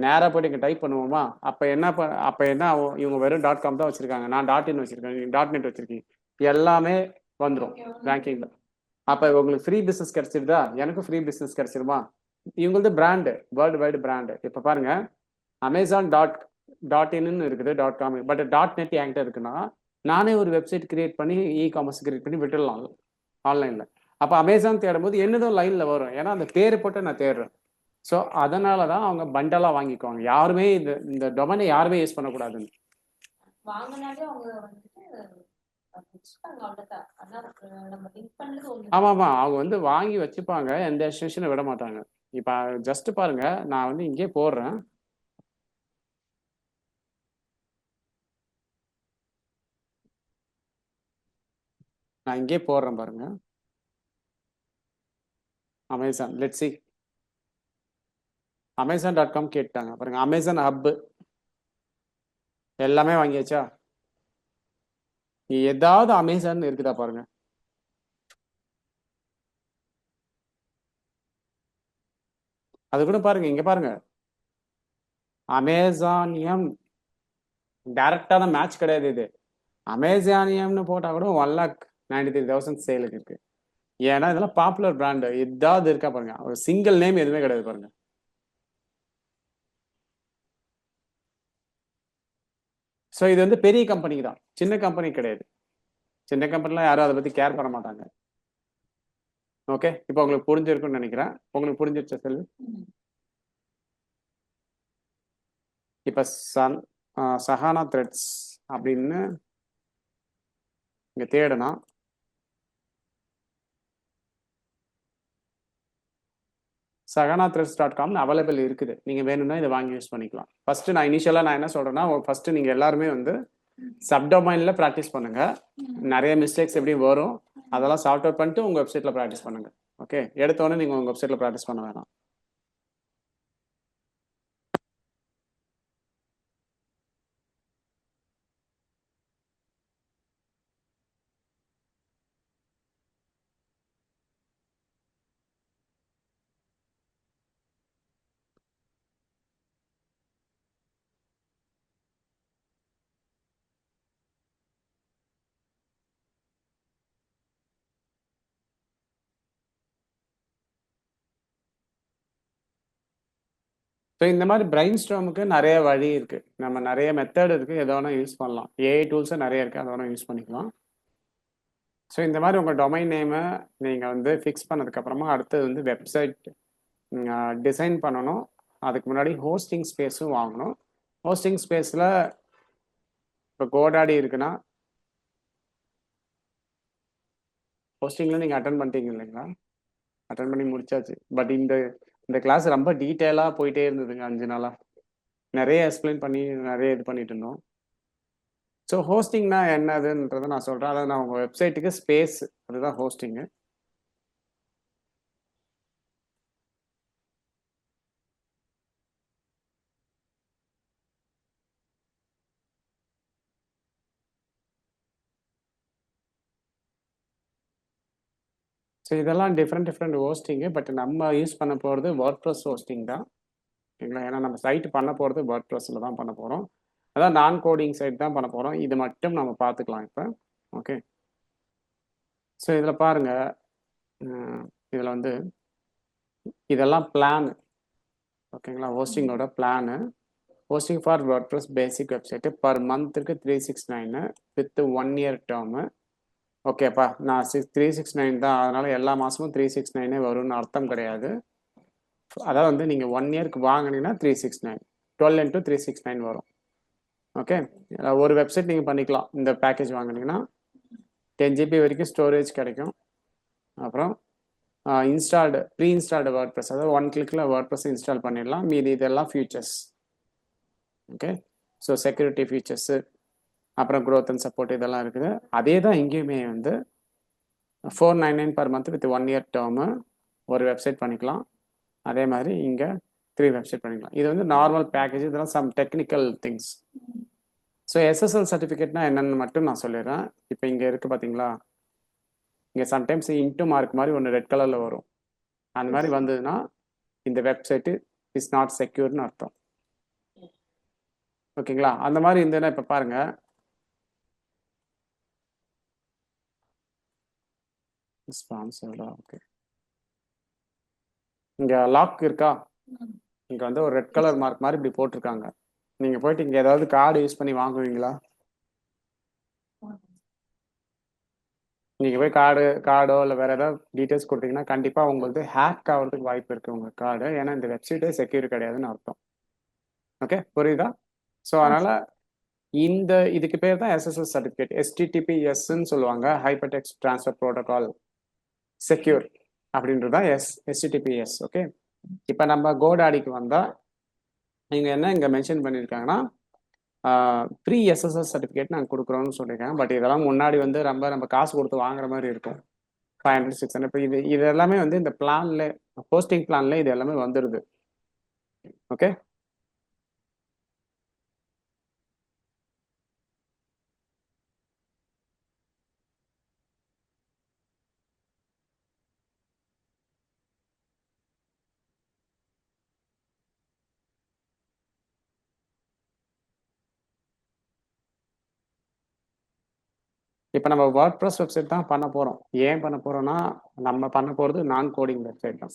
நேராக போய்ட்டு இங்கே டைப் பண்ணுவோமா? அப்போ என்ன ஆகும்? இவங்க வெறும் .com தான் வச்சுருக்காங்க, நான் .in வச்சுருக்கேன், நீங்கள் .net வச்சுருக்கீங்க, எல்லாமே வந்துடும் ரேங்கிங்கில். அப்போ உங்களுக்கு ஃப்ரீ பிஸ்னஸ் கிடச்சிருதா? எனக்கும் ஃப்ரீ பிஸ்னஸ் கிடச்சிருமா? இவங்களது பிராண்டு, வேர்ல்டு வைடு பிராண்டு. இப்போ பாருங்கள், அமேசான் .in இருக்குது .com, பட் .net என்கிட்ட இருக்குன்னா நானே ஒரு வெப்சைட் கிரியேட் பண்ணி காமர்ஸ் கிரியேட் பண்ணி விட்டுடலாம் ஆன்லைனில். அப்போ அமேசான் தேடும் போது என்னதும் லைனில் வரும், ஏன்னா அந்த பேரை போட்டு நான் தேடுறேன். ஸோ அதனால தான் அவங்க பண்டலாக வாங்கிக்குவாங்க. யாருமே இந்த டொமைனை யாருமே யூஸ் பண்ணக்கூடாதுன்னு. வாங்கினாலே அவங்க வந்துட்டு வச்சுப்பாங்க அவ்வளவுதான். ஆனா நம்ம லிங்க் பண்ணது ஒண்ணு. ஆமாம் ஆமாம், அவங்க வந்து வாங்கி வச்சுப்பாங்க, எந்த எக்ஸ்டென்ஷனை விட மாட்டாங்க. இப்போ ஜஸ்ட் பாருங்க, நான் வந்து இங்கே போடுறேன். நான் இங்கே போடுறேன் பாருங்க, அமேசான். லெட்ஸ் சி, Amazon.com கேட்டாங்க பாருங்க, அமேசான் ஹப் எல்லாமே வாங்கியாச்சா? ஏதாவது அமேசான் இருக்குதா பாருங்க. அது கூட பாருங்க, இங்க பாருங்க, அமேசானியம் டைரக்டான மேட்ச் கிடையாது இது. அமேசானியம்னு போட்டால் கூட 1,93,000 சேலுக்கு இருக்கு. ஏன்னா இதெல்லாம் பாப்புலர் பிராண்டு. ஏதாவது இருக்கா பாருங்க, ஒரு சிங்கிள் நேம் எதுவுமே கிடையாது பாருங்க. ஸோ இது வந்து பெரிய கம்பெனிக்கு தான், சின்ன கம்பெனி கிடையாது. சின்ன கம்பெனிலாம் யாரும் அதை பற்றி கேர் பண்ண மாட்டாங்க. ஓகே, இப்போ உங்களுக்கு புரிஞ்சிருக்குன்னு நினைக்கிறேன். உங்களுக்கு புரிஞ்சிருச்சா செல்வி? இப்போ சஹானா த்ரெட்ஸ் அப்படின்னு இங்கே தேடணும். sahanathreads.com அவைலபிள் இருக்குது. நீங்கள் வேணும்னா இதை வாங்கி யூஸ் பண்ணிக்கலாம். ஃபர்ஸ்ட் நான் இனிஷியலாக நான் என்ன சொல்கிறேன்னா, ஃபர்ஸ்ட் நீங்கள் எல்லாருமே வந்து சப்டொமைனில் ப்ராக்டிஸ் பண்ணுங்க. நிறைய மிஸ்டேக்ஸ் எப்படி வரும் அதெல்லாம் சார்ட் அவுட் பண்ணிட்டு உங்கள் வெப்சைட்டில் ப்ராக்டிஸ் பண்ணுங்க. ஓகே, எடுத்தோடனே நீங்கள் உங்கள் வெப்சைட்டில் ப்ராக்டிஸ் பண்ண வேணாம். ஸோ இந்த மாதிரி பிரெயின் ஸ்டார்முக்கு நிறைய வழி இருக்குது, நம்ம நிறைய மெத்தட் இருக்குது, எதை வேணால் யூஸ் பண்ணலாம். ஏஐ டூல்ஸும் நிறைய இருக்குது, அதை வேணால் யூஸ் பண்ணிக்கலாம். ஸோ இந்த மாதிரி உங்கள் டொமைன் நேமை நீங்கள் வந்து ஃபிக்ஸ் பண்ணதுக்கப்புறமா அடுத்தது வந்து வெப்சைட் டிசைன் பண்ணணும். அதுக்கு முன்னாடி ஹோஸ்டிங் ஸ்பேஸும் வாங்கணும். ஹோஸ்டிங் ஸ்பேஸில் இப்போ கோடாடி இருக்குன்னா, ஹோஸ்டிங்கில் நீங்கள் அட்டன் பண்ணிட்டீங்க இல்லைங்களா? அட்டன் பண்ணி முடிச்சாச்சு. பட் இந்த கிளாஸ் ரொம்ப டீட்டெயிலாக போயிட்டே இருந்ததுங்க 5 நாளாக. நிறைய எக்ஸ்பிளைன் பண்ணி நிறைய இது பண்ணிட்டு இருந்தோம். ஸோ ஹோஸ்டிங்னா என்னதுன்றதை நான் சொல்கிறேன். அதாவது நான் உங்கள் வெப்சைட்டுக்கு ஸ்பேஸ், அதுதான் ஹோஸ்டிங்கு. ஸோ இதெல்லாம் டிஃப்ரெண்ட் ஹோஸ்டிங்கு. பட் நம்ம யூஸ் பண்ண போகிறது வேர்ட்ப்ரெஸ் ஹோஸ்டிங் தான், ஓகேங்களா? ஏன்னா நம்ம சைட் பண்ண போகிறது வேர்ட்ப்ரெஸ்ஸில் தான் பண்ண போகிறோம். அதான் நான் கோடிங் சைட் தான் பண்ண போகிறோம். இது மட்டும் நம்ம பார்த்துக்கலாம் இப்போ. ஓகே, ஸோ இதில் பாருங்கள், இதில் வந்து இதெல்லாம் பிளான், ஓகேங்களா? ஹோஸ்டிங்கோட plan. Hosting for WordPress basic website per மந்த்துக்கு 369 வித் 1 இயர் டேர்மு. ஓகேப்பா, நான் 369 தான், அதனால் எல்லா மாதமும் 369 வரும்னு அர்த்தம் கிடையாது. அதாவது வந்து நீங்கள் 1 இயருக்கு வாங்கினீங்கன்னா 369, 12 into 369 வரும். ஓகே, ஒரு வெப்சைட் நீங்கள் பண்ணிக்கலாம். இந்த பேக்கேஜ் வாங்கினீங்கன்னா 10 GB வரைக்கும் ஸ்டோரேஜ் கிடைக்கும். அப்புறம் ப்ரீ இன்ஸ்டால்டு வேர்ட்ப்ரெஸ், அதாவது 1 கிளிக்கில் வேர்ட்ப்ரெஸ் இன்ஸ்டால் பண்ணிடலாம். மீதி இதெல்லாம் features. Okay, so security features, அப்புறம் க்ரோத் அண்ட் சப்போர்ட் இதெல்லாம் இருக்குது. அதே தான் இங்கேயுமே வந்து 499 per month with 1 year term ஒரு வெப்சைட் பண்ணிக்கலாம். அதே மாதிரி இங்கே 3 வெப்சைட் பண்ணிக்கலாம். இது வந்து நார்மல் பேக்கேஜ். இதெல்லாம் some technical things. So SSL சர்டிஃபிகேட்னா என்னென்னு மட்டும் நான் சொல்லிடுறேன். இப்போ இங்கே இருக்குது பார்த்தீங்களா, இங்கே சம்டைம்ஸ் இன்ட்டு மார்க் மாதிரி ஒன்று ரெட் கலரில் வரும். அந்த மாதிரி வந்ததுன்னா இந்த வெப்சைட்டு இஸ் நாட் செக்யூர்னு அர்த்தம். ஓகேங்களா? அந்த மாதிரி இருந்ததுன்னா இப்போ பாருங்கள், ஸ்பான்சர்டா. ஓகே, இங்கே லாக் இருக்கா? இங்கே வந்து ஒரு ரெட் கலர் மார்க் மாதிரி இப்படி போட்டிருக்காங்க. நீங்கள் போயிட்டு இங்கே ஏதாவது கார்டு யூஸ் பண்ணி வாங்குவீங்களா? நீங்கள் போய் கார்டோ இல்லை வேறு ஏதாவது டீட்டெயில்ஸ் கொடுத்தீங்கன்னா கண்டிப்பாக உங்களுக்கு ஹேக் ஆகிறதுக்கு வாய்ப்பு இருக்குது உங்கள் கார்டு. ஏன்னா இந்த வெப்சைட்டே செக்யூர் கிடையாதுன்னு அர்த்தம். ஓகே, புரியுதா? ஸோ அதனால் இதுக்கு பேர் தான் எஸ்எஸ்எல் சர்டிஃபிகேட். எஸ்டிடிபிஎஸ்ன்னு சொல்லுவாங்க, hyper text transfer protocol secure அப்படின்றது தான் எஸ்டிடிபிஎஸ். ஓகே, இப்போ நம்ம கோடாடிக்கு வந்தால் நீங்கள் என்ன இங்கே மென்ஷன் பண்ணியிருக்காங்கன்னா ப்ரீ எஸ்எஸ்எல் சர்டிஃபிகேட் நாங்கள் கொடுக்குறோம்னு சொல்லியிருக்காங்க. பட் இதெல்லாம் முன்னாடி வந்து நம்ம காசு கொடுத்து வாங்குற மாதிரி இருக்கும், 500 600. இப்போ இது எல்லாமே வந்து இந்த பிளான்ல, போஸ்டிங் பிளான்ல இது எல்லாமே வந்துடுது. ஓகே, இப்போ நம்ம வேர்ட்பிரஸ் வெப்சைட் தான் பண்ண போகிறோம். ஏன் பண்ண போகிறோம்னா, நம்ம பண்ண போகிறது நான் கோடிங் வெப்சைட் தான்,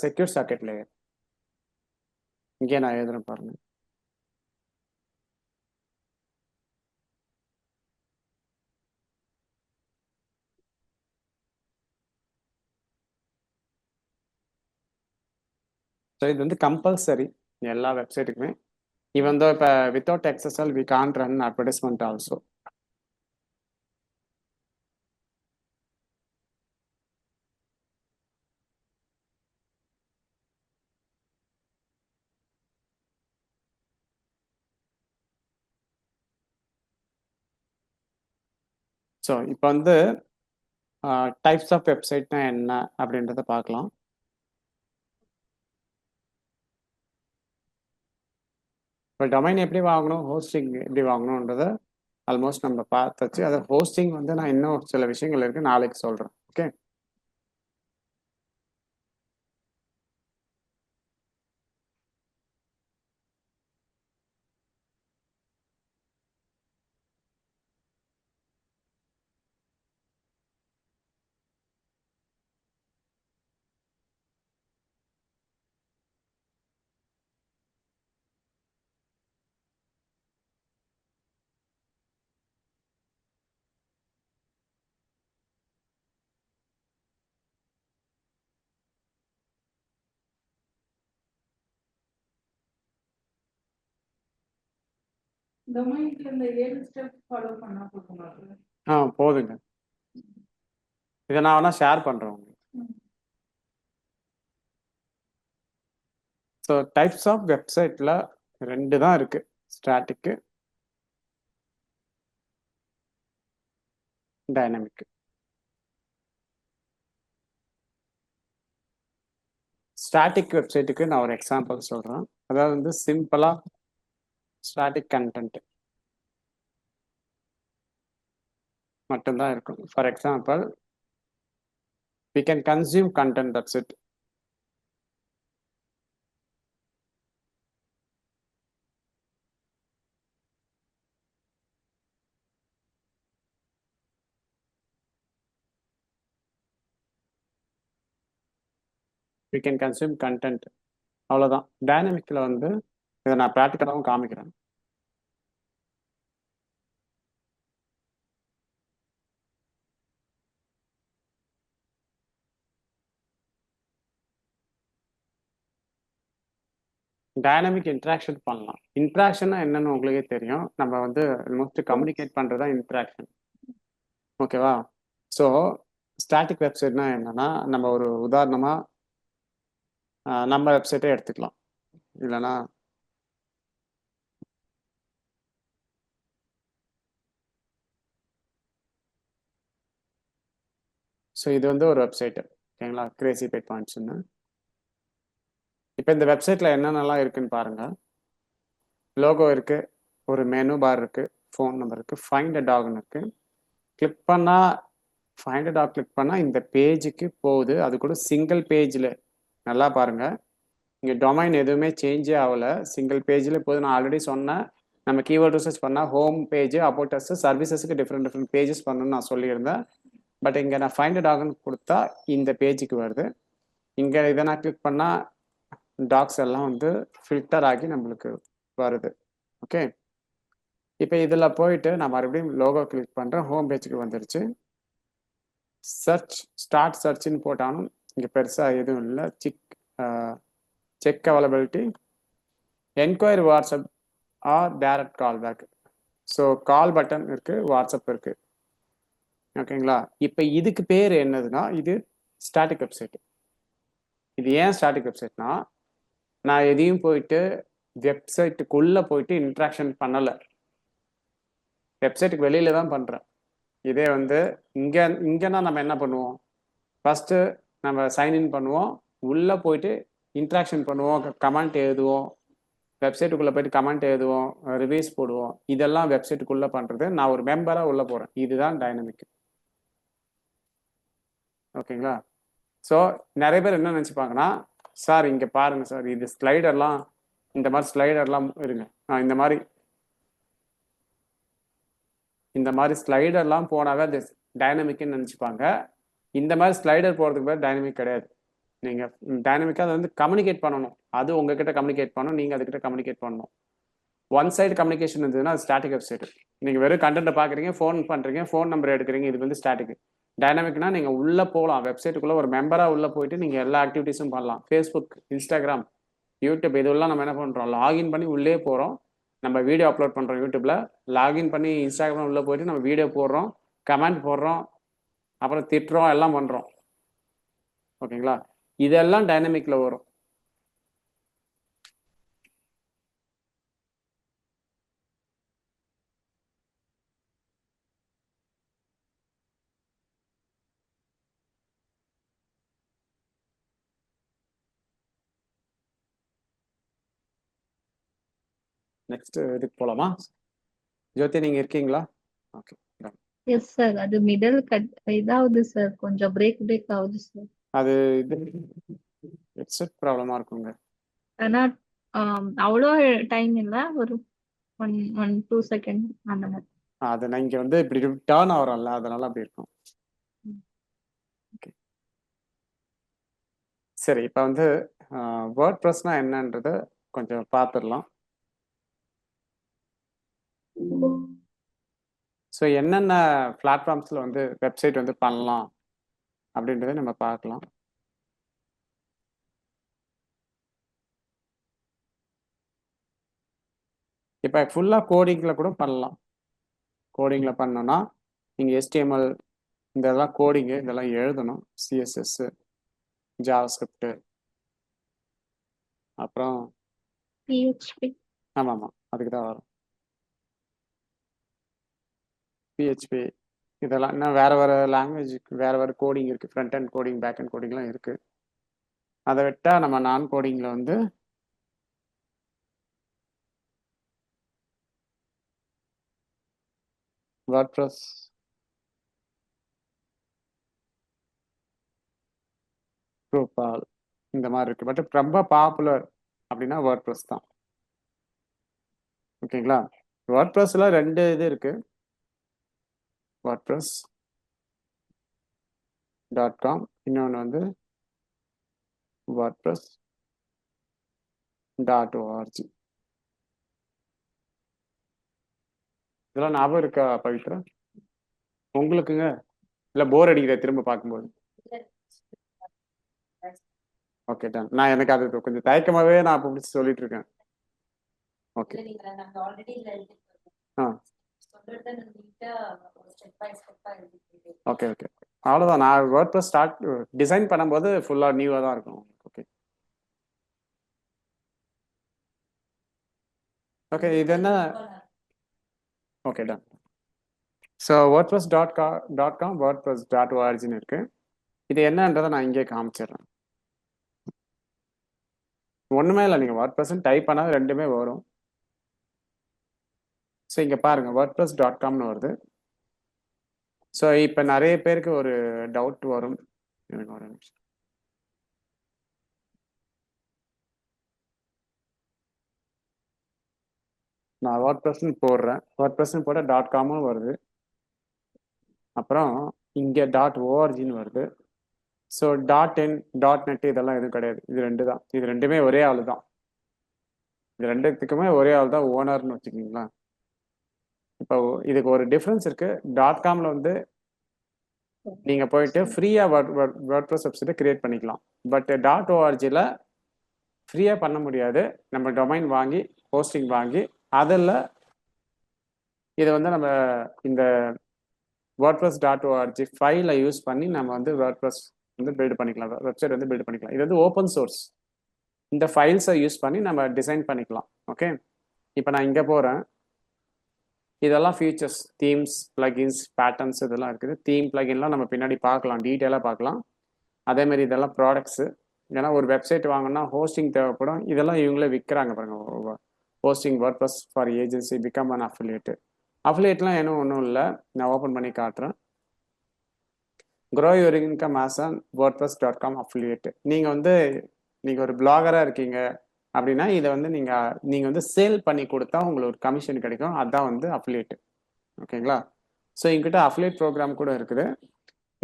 செக்யூர் சாக்கெட் லேயர். இங்கே நான் எழுதுறேன் பாருங்க. ஸோ இது வந்து கம்பல்சரி எல்லா வெப்சைட்டுக்குமே. ஈவன் தோ இப்போ without XSL we can't run advertisement also. So இப்போ வந்து டைப்ஸ் ஆஃப் வெப்சைட்னா என்ன அப்படின்றத பார்க்கலாம். இப்போ டொமைன் எப்படி வாங்கணும், ஹோஸ்டிங் எப்படி வாங்கணுன்றத ஆல்மோஸ்ட் நம்ம பார்த்தாச்சு. அது ஹோஸ்டிங் வந்து நான் இன்னும் சில விஷயங்கள் இருக்குது, நாளைக்கு சொல்கிறேன். ஓகே, டொமைன்க்கு இந்த 7 ஸ்டெப் ஃபாலோ பண்ணா போதுமா? போதுங்க. இதை நான் வேணா ஷேர் பண்ணுறேன் உங்களுக்கு. ஸோ டைப்ஸ் ஆஃப் வெப்சைட்டில் 2 தான் இருக்குது, ஸ்டாட்டிக்கு, டைனமிக். ஸ்டாட்டிக் வெப்சைட்டுக்கு நான் ஒரு எக்ஸாம்பிள் சொல்கிறேன். அதாவது வந்து சிம்பிளாக ஸ்டாட்டிக் கண்டென்ட் மட்டும்தான் இருக்கும். For example, we can consume content, that's it. we can consume content, அவ்வளோதான். டைனமிக்கில் வந்து இதை நான் ப்ராக்டிக்கலாகவும் காமிக்கிறேன். டைனமிக் இன்ட்ராக்ஷன் பண்ணலாம். இன்ட்ராக்ஷன்னா என்னன்னு உங்களுக்கே தெரியும். நம்ம வந்து மோஸ்ட் கம்யூனிகேட் பண்ணுறது தான் இன்ட்ராக்ஷன். ஓகேவா? ஸோ ஸ்டாட்டிக் வெப்சைட்னா என்னன்னா, நம்ம ஒரு உதாரணமாக நம்ம வெப்சைட்டே எடுத்துக்கலாம். இல்லைன்னா ஸோ இது வந்து ஒரு வெப்சைட்டு, ஓகேங்களா, கிரேசி பேட் பாயிண்ட்ஸ்னு. இப்போ இந்த வெப்சைட்டில் என்னென்னலாம் இருக்குன்னு பாருங்கள். லோகோ இருக்குது, ஒரு மெனு பார் இருக்குது, ஃபோன் நம்பர் இருக்குது, ஃபைண்ட் அ டாக்னு இருக்குது. கிளிக் பண்ணால், ஃபைண்ட் அ டாக் கிளிக் பண்ணால் இந்த பேஜுக்கு போகுது. அது கூட சிங்கிள் பேஜில், நல்லா பாருங்கள், இங்கே டொமைன் எதுவுமே சேஞ்சே ஆகலை, சிங்கிள் பேஜில் போகுது. நான் ஆல்ரெடி சொன்னேன், நம்ம கீவேர்ட் ரிசர்ச் பண்ணால் ஹோம் பேஜ், அபவுட் அஸ், சர்வீசஸுக்கு டிஃப்ரெண்ட் பேஜஸ் பண்ணணும்னு நான் சொல்லியிருந்தேன். பட் இங்கே நான் ஃபைண்ட் அ டாக்னு கொடுத்தா இந்த பேஜுக்கு வருது. இங்கே இதை நான் கிளிக் பண்ணால் டாக்ஸ் எல்லாம் வந்து ஃபில்டர் ஆகி நம்மளுக்கு வருது. ஓகே, இப்போ இதில் போயிட்டு நான் மறுபடியும் லோகோ கிளிக் பண்ணுறேன், ஹோம் பேஜுக்கு வந்துருச்சு. சர்ச், ஸ்டார்ட் சர்ச்னு போட்டாலும் இங்கே பெருசாக எதுவும் இல்லை. Check availability, enquiry WhatsApp or direct call back. So call button இருக்கு, வாட்ஸ்அப் இருக்கு. ஓகேங்களா? இப்போ இதுக்கு பேர் என்னதுன்னா இது ஸ்டாட்டிக் வெப்சைட். இது ஏன் ஸ்டாட்டிக் வெப்சைட்னா நான் எதையும் போயிட்டு வெப்சைட்டுக்குள்ள போயிட்டு இன்ட்ராக்ஷன் பண்ணலை, வெப்சைட்டுக்கு வெளியில தான் பண்றேன். இதே வந்து இங்கன்னா நம்ம என்ன பண்ணுவோம், ஃபர்ஸ்ட் நம்ம சைன்இன் பண்ணுவோம், உள்ள போயிட்டு இன்ட்ராக்ஷன் பண்ணுவோம், கமெண்ட் எழுதுவோம், வெப்சைட்டுக்குள்ள போயிட்டு கமெண்ட் எழுதுவோம், ரிவ்யூஸ் போடுவோம். இதெல்லாம் வெப்சைட்டுக்குள்ள பண்றது. நான் ஒரு மெம்பரா உள்ள போறேன். இதுதான் டைனமிக். ஓகேங்களா? ஸோ நிறைய பேர் என்ன நினச்சிப்பாங்கன்னா, சார் இங்கே பாருங்க சார், இது ஸ்லைடர்லாம் இந்த மாதிரி ஸ்லைடர்லாம் இருங்க, இந்த மாதிரி ஸ்லைடர்லாம் போனாவே அது டைனமிக்னு நினச்சிப்பாங்க. இந்த மாதிரி ஸ்லைடர் போகிறதுக்கு பேர் டைனமிக் கிடையாது. நீங்கள் டைனமிக்காக அதை வந்து கம்யூனிகேட் பண்ணணும். அது உங்ககிட்ட கம்யூனிகேட் பண்ணணும், நீங்கள் அதுக்கிட்ட கம்யூனிகேட் பண்ணணும். ஒன் சைடு கம்யூனிகேஷன் இருந்ததுன்னா அது ஸ்டாட்டிக் வெப்சைட். நீங்கள் வெறும் கண்டென்ட்டை பார்க்குறீங்க, ஃபோன் பண்ணுறீங்க, ஃபோன் நம்பர் எடுக்கிறீங்க, இது வந்து ஸ்டாட்டிக். டைனமிக்னா நீங்கள் உள்ளே போகலாம், வெப்சைட்டுக்குள்ளே ஒரு மெம்பராக உள்ளே போயிட்டு நீங்கள் எல்லா ஆக்டிவிட்டீஸும் பண்ணலாம். ஃபேஸ்புக், இன்ஸ்டாகிராம், யூடியூப் இதெல்லாம் நம்ம என்ன பண்ணுறோம், லாகின் பண்ணி உள்ளே போகிறோம். நம்ம வீடியோ அப்லோட் பண்ணுறோம் யூடியூப்பில், லாகின் பண்ணி இன்ஸ்டாகிராம் உள்ளே போயிட்டு நம்ம வீடியோ போடுறோம், கமெண்ட் போடுறோம், அப்புறம் திட்டுறோம், எல்லாம் பண்ணுறோம். ஓகேங்களா? இதெல்லாம் டைனமிக்கில் வரும். நெக்ஸ்ட் இதுக்கு போகலாமா? ஜோதி நீங்க இருக்கீங்களா? ஓகே. எஸ் சார், அது மிடில் கட் இதாகுது சார், கொஞ்சம் பிரேக் ஆகுது சார். அது இது ஹெட்செட் ப்ராப்ளமா இருக்குங்க. ஆனா அவ்வளோ டைம் இல்லை, ஒரு 1-2 செகண்ட் அந்த மாதிரி. அது நான் இங்க வந்து இப்படி டர்ன் ஆகிறோம்ல, அதனால அப்படி இருக்கும். ஓகே சரி, இப்போ வந்து வேர்ட் ப்ரெஸ்னா என்னன்றது கொஞ்சம் பார்த்துடலாம். ஸோ என்னென்ன பிளாட்ஃபார்ம்ஸில் வந்து வெப்சைட் வந்து பண்ணலாம் அப்படின்றத நம்ம பார்க்கலாம். இப்போ ஃபுல்லாக கோடிங்கில் கூட பண்ணலாம். கோடிங்கில் பண்ணோன்னா நீங்கள் HTML இதெல்லாம் கோடிங்கு இதெல்லாம் எழுதணும், CSS, ஜாவாஸ்கிரிப்ட், அப்புறம் PHP. ஆமாம் அதுக்கு தான் வரும். PHP இதெல்லாம் இன்னும் வேறு லாங்குவேஜுக்கு வேறு கோடிங் இருக்குது. Front end coding, back end கோடிங்லாம் இருக்குது. அதை விட்டால் நம்ம நான் கோடிங்கில் வந்து வேர்ட்ப்ரெஸ், ட்ரூபால் இந்த மாதிரி இருக்குது. பட் ரொம்ப பாப்புலர் அப்படின்னா வேர்ட்ப்ரெஸ் தான். ஓகேங்களா? வேர்ட்ப்ரெஸ்ல 2 இது இருக்குது, wordpress.com, இன்னொன்று வந்து wordpress.org. இதெல்லாம் ஞாபகம் இருக்கா பவித்ரா உங்களுக்குங்க? இல்லை போர் அடிக்கிற திரும்ப பார்க்கும்போது? Okay done. நான் எனக்கு அது கொஞ்சம் தயக்கமாகவே நான் அப்போ பிடிச்சி சொல்லிட்டு இருக்கேன். ஓகே ஆ ஓகே ஓகே அவ்வளோதான். நான் வேர்ட்ப்ரெஸ் டிசைன் பண்ணும்போது ஃபுல்லாக நியூவாக தான் இருக்கும். ஓகே ஓகே இது என்ன? Okay done. ஸோ wordpress.com, wordpress.orgன்னு இருக்கு. இது என்னன்றதை நான் இங்கே காமிச்சிடுறேன். ஒன்றுமே இல்லை, நீங்கள் wordpress டைப் பண்ணால் ரெண்டுமே வரும். ஸோ இங்கே பாருங்கள், wordpress.comனு வருது. ஸோ இப்போ நிறைய பேருக்கு ஒரு டவுட் வரும், எனக்கு ஒரு நிமிஷம். நான் wordpress போடுறேன், wordpress போட்டால் .comனு வருது, அப்புறம் இங்கே .orgன்னு வருது. ஸோ .in, .net இதெல்லாம் எதுவும் கிடையாது. இது 2 தான். இது ரெண்டுமே ஒரே ஆள் தான். இது ரெண்டுத்துக்குமே ஒரே ஆள் தான் ஓனர்னு வச்சுக்கிங்களா. இப்போ இதுக்கு ஒரு டிஃப்ரென்ஸ் இருக்குது. .comல வந்து நீங்கள் போயிட்டு ஃப்ரீயாக வேர்ட்ப்ரெஸ் வெப்சைட்டை கிரியேட் பண்ணிக்கலாம். பட் .orgல ஃப்ரீயாக பண்ண முடியாது. நம்ம டொமைன் வாங்கி, ஹோஸ்டிங் வாங்கி அதில் இதை வந்து நம்ம இந்த wordpress.org ஃபைலை யூஸ் பண்ணி நம்ம வந்து வேர்ட்ப்ரெஸ் வந்து பில்ட் பண்ணிக்கலாம், வெப்சைட் வந்து பில்ட் பண்ணிக்கலாம். இது வந்து ஓப்பன் சோர்ஸ். இந்த ஃபைல்ஸை யூஸ் பண்ணி நம்ம டிசைன் பண்ணிக்கலாம். ஓகே, இப்போ நான் இங்கே போகிறேன். இதெல்லாம் ஃபீச்சர்ஸ், தீம்ஸ், பிளகின்ஸ், பேட்டர்ன்ஸ் இதெல்லாம் இருக்குது. தீம் பிளகின்லாம் நம்ம பின்னாடி பார்க்கலாம், டீட்டெயிலாக பார்க்கலாம். அதேமாதிரி இதெல்லாம் ப்ராடக்ட்ஸு. ஏன்னா ஒரு வெப்சைட் வாங்கினா ஹோஸ்டிங் தேவைப்படும். இதெல்லாம் இவங்களே விற்கிறாங்க பாருங்க. Hosting WordPress for agency, become an affiliate. அஃபிலியேட்லாம் ஒன்றும் இல்லை, நான் ஓப்பன் பண்ணி காட்டுறேன். grow your income as an wordpress.com affiliate. நீங்கள் ஒரு பிளாகராக இருக்கீங்க அப்படின்னா இதை வந்து நீங்கள் வந்து சேல் பண்ணி கொடுத்தா உங்களுக்கு ஒரு கமிஷன் கிடைக்கும். அதுதான் வந்து அஃபிலியேட். ஓகேங்களா? ஸோ எங்கிட்ட அஃபிலியேட் ப்ரோக்ராம் கூட இருக்குது.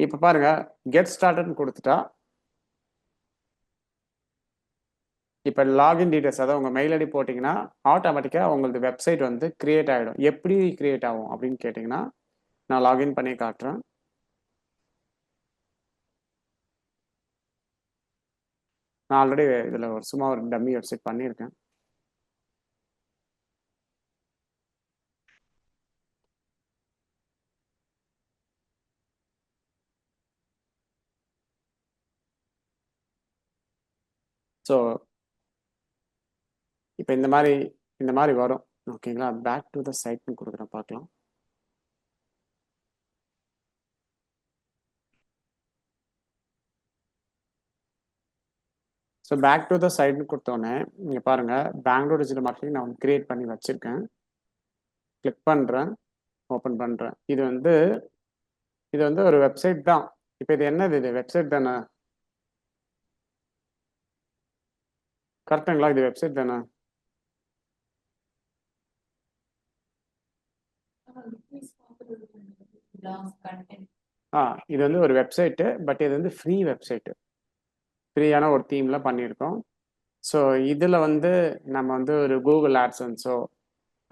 இப்போ பாருங்க, கெட் ஸ்டார்டட்னு கொடுத்துட்டா இப்போ லாகின் டீடைல்ஸ், அதாவது உங்கள் மெயில் ஐடி போட்டிங்கன்னா ஆட்டோமேட்டிக்காக உங்களுக்கு வெப்சைட் வந்து கிரியேட் ஆகிடும். எப்படி கிரியேட் ஆகும் அப்படின்னு கேட்டிங்கன்னா நான் லாகின் பண்ணி காட்டுறேன். நான் ஆல்ரெடி இதில் சும்மா ஒரு டம்மி வெப்சைட் பண்ணியிருக்கேன். ஸோ இப்போ இந்த மாதிரி வரும். ஓகேங்களா? பேக் டு த சைட்னு கொடுக்குறேன், பார்க்கலாம். ஸோ பேக் டு த சைட்னு கொடுத்தோன்னே இங்கே பாருங்கள், பெங்களூர் டிஜிட்டல் மார்க்கெட்டிங் நான் கிரியேட் பண்ணி வச்சுருக்கேன். கிளிக் பண்ணுறேன், ஓப்பன் பண்ணுறேன். இது வந்து ஒரு வெப்சைட் தான். இப்போ இது என்னது? இது வெப்சைட் தானே? கரெக்டுங்களா? இது வெப்சைட் தானே? இது வந்து ஒரு வெப்சைட்டு, பட் இது வந்து ஃப்ரீ வெப்சைட்டு. ஃப்ரீயான ஒரு தீமில் பண்ணியிருக்கோம். ஸோ இதில் வந்து நம்ம வந்து ஒரு கூகுள் ஆட்சன்ஸோ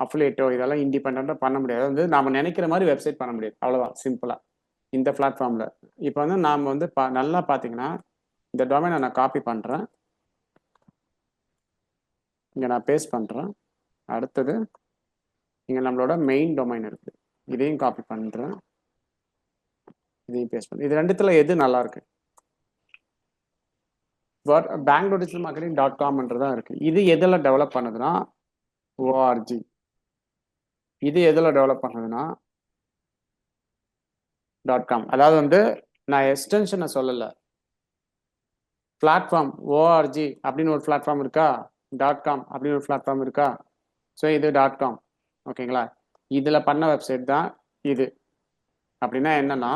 அஃபிலியேட்டோ இதெல்லாம் இண்டிபெண்ட்டாக பண்ண முடியாது. வந்து நாம் நினைக்கிற மாதிரி வெப்சைட் பண்ண முடியாது. அவ்வளோதான், சிம்பிளாக இந்த பிளாட்ஃபார்மில். இப்போ வந்து நாம் வந்து நல்லா பார்த்தீங்கன்னா இந்த டொமைனை நான் காப்பி பண்ணுறேன், இங்கே நான் பேஸ்ட் பண்ணுறேன். அடுத்தது இங்கே நம்மளோட மெயின் டொமைன் இருக்குது, இதையும் காப்பி பண்ணுறேன், இதையும் பேஸ்ட் பண்ணுறேன். இது ரெண்டுத்தில் எது நல்லாயிருக்கு? பெங்களூர் டிஜிட்டல் மார்க்கெட்டிங் .com இருக்கு. இது எதில் டெவலப் பண்ணுதுன்னா ORG. இது எதில் டெவலப் பண்ணுதுன்னா .com. அதாவது வந்து நான் எக்ஸ்டென்ஷனை சொல்லலை, பிளாட்ஃபார்ம் ORG அப்படின்னு ஒரு பிளாட்ஃபார்ம் இருக்கா, .com அப்படின்னு ஒரு பிளாட்ஃபார்ம் இருக்கா. ஸோ இது .com. ஓகேங்களா? இதில் பண்ண வெப்சைட் தான் இது. அப்படின்னா என்னன்னா,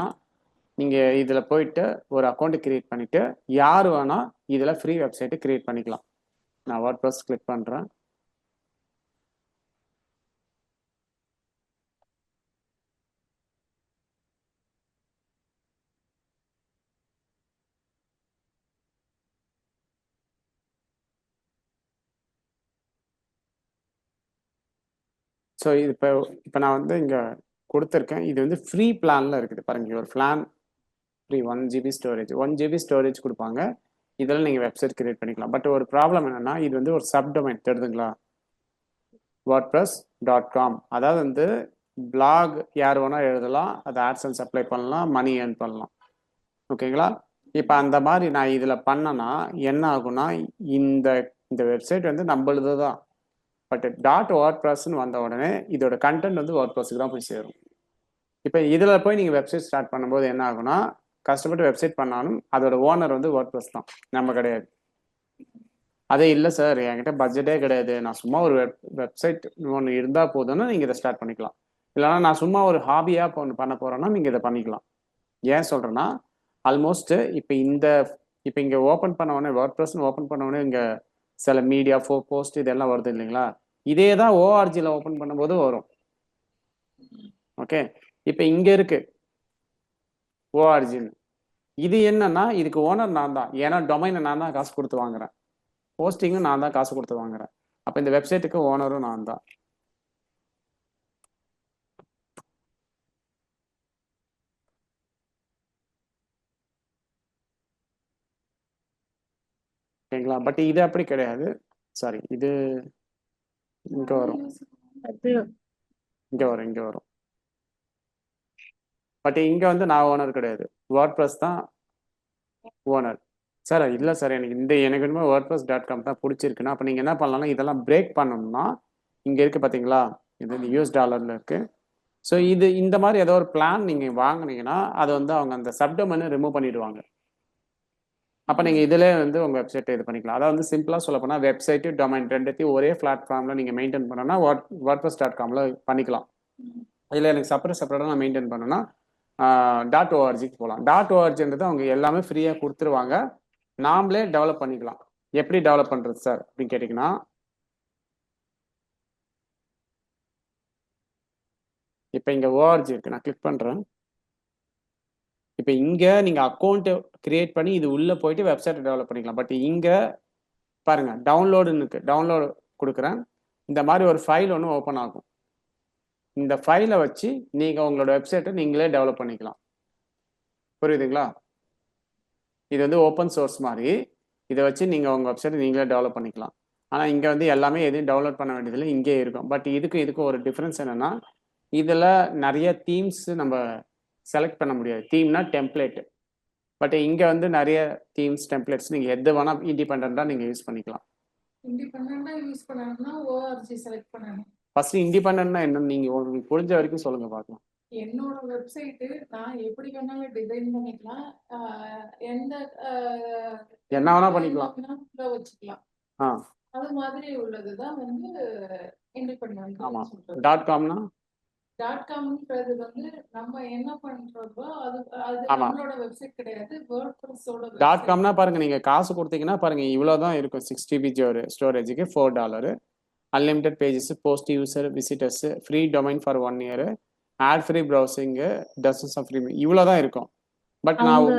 நீங்கள் இதில் போயிட்டு ஒரு அக்கௌண்ட் கிரியேட் பண்ணிவிட்டு யார் வேணால் இதில் ஃப்ரீ வெப்சைட்டு கிரியேட் பண்ணிக்கலாம். நான் WordPress கிளிக் பண்ணுறேன். ஸோ இது இப்போ நான் வந்து இங்கே கொடுத்துருக்கேன். இது வந்து ஃப்ரீ பிளானில் இருக்குது பாருங்க. ஒரு plan free 1 GB storage, 1 GB storage கொடுப்பாங்க. இதில் நீங்கள் வெப்சைட் கிரியேட் பண்ணிக்கலாம். பட் ஒரு ப்ராப்ளம் என்னென்னா, இது வந்து ஒரு சப்டொமைன் தெரியுதுங்களா, wordpress.com. அதாவது வந்து பிளாக் யார் வேணால் எழுதலாம், அது ஆட்சன்ஸ் அப்ளை பண்ணலாம், மணி ஏர்ன் பண்ணலாம். ஓகேங்களா? இப்போ அந்த மாதிரி நான் இதில் பண்ணேன்னா என்ன ஆகும்னா, இந்த வெப்சைட் வந்து நம்மளுது தான். பட் .wordpressன்னு வந்த உடனே இதோட கண்டென்ட் வந்து WordPressக்கு தான் போய் சேரும். இப்போ இதில் போய் நீங்கள் வெப்சைட் ஸ்டார்ட் பண்ணும்போது என்ன ஆகும்னா, கஷ்டப்பட்டு வெப்சைட் பண்ணாலும் அதோட ஓனர் வந்து WordPress தான், நம்ம கிடையாது. அதே இல்லை சார், என்கிட்ட பட்ஜெட்டே கிடையாது, நான் சும்மா ஒரு வெப்சைட் ஒன்று இருந்தால் போதும்னா நீங்கள் இதை ஸ்டார்ட் பண்ணிக்கலாம். இல்லைனா நான் சும்மா ஒரு ஹாபியாக ஒன்று பண்ண போகிறேன்னா நீங்கள் இதை பண்ணிக்கலாம். ஏன் சொல்கிறேன்னா, ஆல்மோஸ்ட் இப்போ இங்கே ஓப்பன் பண்ண உடனே WordPressன்னு ஓப்பன் பண்ண உடனே இங்கே சில மீடியா போஸ்ட் இதெல்லாம் வருது இல்லைங்களா, இதே தான் ORGயில் ஓப்பன் பண்ணும்போது வரும். ஓகே, இப்போ இங்கே இருக்கு ORGன்னு. இது என்னன்னா, இதுக்கு ஓனர் நான் தான். ஏன்னா டொமைனை நான் தான் காசு கொடுத்து வாங்குறேன், போஸ்டிங்கும் நான் தான் காசு கொடுத்து வாங்குறேன். அப்போ இந்த வெப்சைட்டுக்கு ஓனரும் நான் தான். ஓகேங்களா? பட் இது அப்படி கிடையாது. சாரி, இது இங்கே வரும். அது இங்கே வரும். பட் இங்கே வந்து நான் ஓனர் கிடையாது, வேர்ட்பிரஸ் தான் ஓனர். சார் இல்லை சார், எனக்கு இன்னும் wordpress.com தான் பிடிச்சிருக்குன்னா, அப்போ நீங்கள் என்ன பண்ணலாம்னா இதெல்லாம் பிரேக் பண்ணணும்னா இங்கே இருக்குது பார்த்தீங்களா, இது US$ இருக்குது. ஸோ இந்த மாதிரி ஏதோ ஒரு பிளான் நீங்கள் வாங்கினீங்கன்னா அது வந்து அவங்க அந்த சப்டொமைனை ரிமூவ் பண்ணிடுவாங்க. அப்போ நீங்கள் இதிலே வந்து உங்கள் வெப்சைட்டை இது பண்ணிக்கலாம். அதாவது வந்து சிம்பிளாக சொல்ல போனால் வெப்சைட்டு டொமைன் ரெண்டுத்தையும் ஒரே பிளாட்ஃபார்மில் நீங்கள் மெயின்டைன் பண்ணோன்னா wordpress.comல பண்ணிக்கலாம். இதில் எனக்கு செப்பரேட்டாக நான் மெயின்டைன் பண்ணேன்னா .orgக்கு போகலாம். .orgன்றது அவங்க எல்லாமே ஃப்ரீயாக கொடுத்துருவாங்க, நாமளே டெவலப் பண்ணிக்கலாம். எப்படி டெவலப் பண்ணுறது சார் அப்படின்னு கேட்டிங்கன்னா, இப்போ இங்கே ORG இருக்குது, நான் கிளிக் பண்ணுறேன். இப்போ இங்கே நீங்கள் அக்கௌண்ட்டை கிரியேட் பண்ணி இது உள்ளே போயிட்டு வெப்சைட்டை டெவலப் பண்ணிக்கலாம். பட் இங்கே பாருங்கள் டவுன்லோடுன்னு இருக்குது, டவுன்லோடு கொடுக்குறேன். இந்த மாதிரி ஒரு ஃபைல் ஒன்று ஓப்பன் ஆகும். இந்த ஃபைலை வச்சு நீங்கள் உங்களோட வெப்சைட்டை நீங்களே டெவலப் பண்ணிக்கலாம். புரியுதுங்களா? இது வந்து ஓப்பன் சோர்ஸ் மாதிரி, இதை வச்சு நீங்கள் உங்கள் வெப்சைட்டை நீங்களே டெவலப் பண்ணிக்கலாம். ஆனால் இங்கே வந்து எல்லாமே எதையும் டவுன்லோட் பண்ண வேண்டியதில்லை, இங்கே இருக்கும். பட் இதுக்கும் ஒரு டிஃப்ரென்ஸ் என்னென்னா, இதில் நிறைய தீம்ஸ் நம்ம செலக்ட் பண்ண முடியாது. தீம்னா டெம்ப்ளேட்டு. பட் இங்கே வந்து நிறைய தீம்ஸ் டெம்ப்ளேட்ஸ் நீங்கள் எது வேணால் இண்டிபெண்ட்டாக நீங்கள் யூஸ் பண்ணிக்கலாம். இண்டிபெண்டா யூஸ் பண்ணணும்னா ORG செலக்ட் பண்ணணும். ஃபர்ஸ்ட் இண்டிபெண்டன்ட்னா என்னன்னு நீங்கள் உங்களுக்கு புரிஞ்ச வரைக்கும் சொல்லுங்கள் பார்க்கலாம். என்னோட வெப்சைட்டு நான் எப்படி வேணாலும் டிசைன் பண்ணிக்கலாம், எந்த என்ன வேணா பண்ணிக்கலாம், உள்ள வச்சுக்கலாம். ஆ அது மாதிரி உள்ளதுதான் வந்து இண்டிபெண்டன்ட். ஆமாம். .comனா .comன்றது வந்து நம்ம என்ன பண்றோமோ அது ஆமாம். நம்மளோட வெப்சைட் கிடையாது, வேர்ட்பிரஸோட .comனா பாருங்க, நீங்க காசு கொடுத்தீங்கன்னா பாருங்க இவ்வளவுதான் இருக்கும். 6 GB ஸ்டோரேஜுக்கு $4, unlimited pages, post user visitors, free domain for 1 year, ad free browsing, dozens of free, இவ்வளவுதான் இருக்கும். பட் நான் அவங்க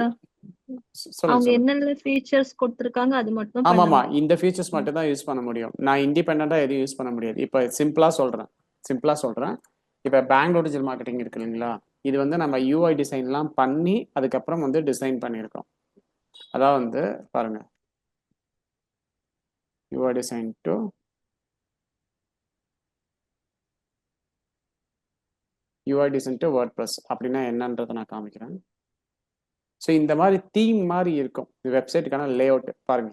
சொல்லுங்க. என்னென்ன ஃபீச்சர்ஸ் கொடுத்துருக்காங்க அது மட்டும் ஆமாமா, இந்த ஃபீச்சர்ஸ் மட்டும் தான் யூஸ் பண்ண முடியும். நான் இண்டிபெண்டா எதுவும் யூஸ் பண்ண முடியாது. இப்போ சிம்பிளா சொல்றேன். இப்போ பெங்களூர் டிஜிட்டல் மார்க்கெட்டிங் இருக்கு இல்லைங்களா, இது வந்து நம்ம UI டிசைன்லாம் பண்ணி அதுக்கப்புறம் வந்து டிசைன் பண்ணியிருக்கோம். அதான் வந்து பாருங்க, UI டிசைன் டு WordPress அப்படின்னா என்னன்றதை நான் காமிக்கிறேன். ஸோ இந்த மாதிரி தீம் மாதிரி இருக்கும் வெப்சைட்டுக்கான லே அவுட். பாருங்க,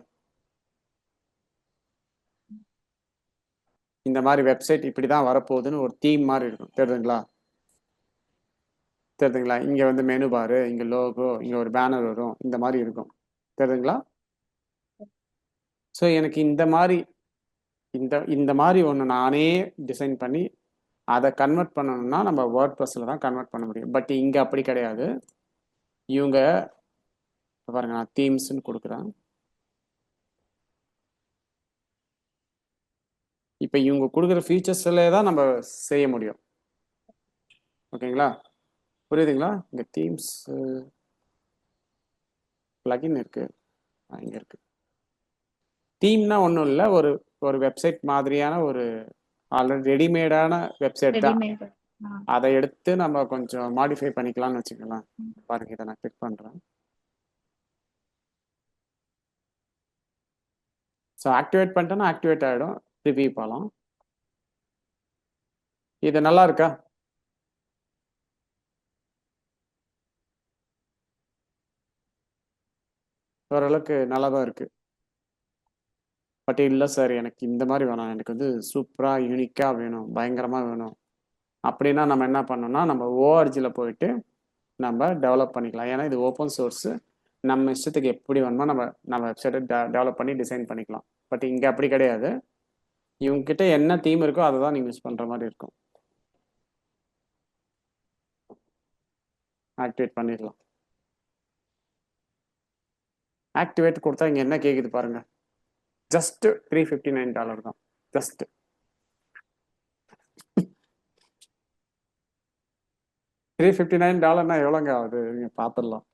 இந்த மாதிரி வெப்சைட் இப்படி தான் வரப்போகுதுன்னு ஒரு தீம் மாதிரி இருக்கும். தெரியுதுங்களா? இங்கே வந்து மெனு பாரு, இங்கே லோகோ, இங்கே ஒரு பேனர் வரும், இந்த மாதிரி இருக்கும். தெரியுதுங்களா? ஸோ எனக்கு இந்த மாதிரி ஒன்று நானே டிசைன் பண்ணி அதை கன்வெர்ட் பண்ணணும்னா நம்ம வேர்ட்பிரஸில் தான் கன்வெர்ட் பண்ண முடியும். பட் இங்கே அப்படி கிடையாது. இவங்க பாருங்க, நான் தீம்ஸ்ன்னு கொடுக்குறேன். இப்போ இவங்க கொடுக்குற ஃபீச்சர்ஸ்ல தான் நம்ம செய்ய முடியும். ஓகேங்களா? புரியுதுங்களா? இங்கே தீம்ஸ் பிளகின் இருக்கு, இங்கே இருக்கு. தீம்னா ஒன்றும் இல்லை, ஒரு வெப்சைட் மாதிரியான ஒரு ஆல்ரெடி ரெடிமேடான வெப்சைட் தான். அதை எடுத்து நம்ம கொஞ்சம் மாடிஃபை பண்ணிக்கலாம்னு வச்சுக்கலாம். பாருங்க, இதை நான் கிளிக் பண்ணுறேன். ஸோ ஆக்டிவேட் பண்ணிட்டேன்னா ஆக்டிவேட் ஆகிடும். ரிவ்யூ போகலாம். இது நல்லா இருக்கா? ஓரளவுக்கு நல்லா தான் இருக்கு. பட் இல்லை சார், எனக்கு இந்த மாதிரி வேணாம், எனக்கு வந்து சூப்பராக யூனிக்காக வேணும், பயங்கரமாக வேணும் அப்படின்னா நம்ம என்ன பண்ணோம்னா நம்ம ஓஆர்ஜியில் போயிட்டு நம்ம டெவலப் பண்ணிக்கலாம். ஏன்னா இது ஓப்பன் சோர்ஸு, நம்ம இஷ்டத்துக்கு எப்படி வேணுமோ நம்ம வெப்சைட்டை டெவலப் பண்ணி டிசைன் பண்ணிக்கலாம். பட் இங்கே அப்படி கிடையாது. இவங்ககிட்ட என்ன தீம் இருக்கோ அதை தான் நீங்கள் யூஸ் பண்ணுற மாதிரி இருக்கும். ஆக்டிவேட் பண்ணிடலாம். ஆக்டிவேட் கொடுத்தா இங்கே என்ன கேட்குது பாருங்க, ஜஸ்ட் $359 தான். ஜஸ்ட் $359 எவ்வளோங்க ஆகுது? நீங்க பார்த்துடலாம்.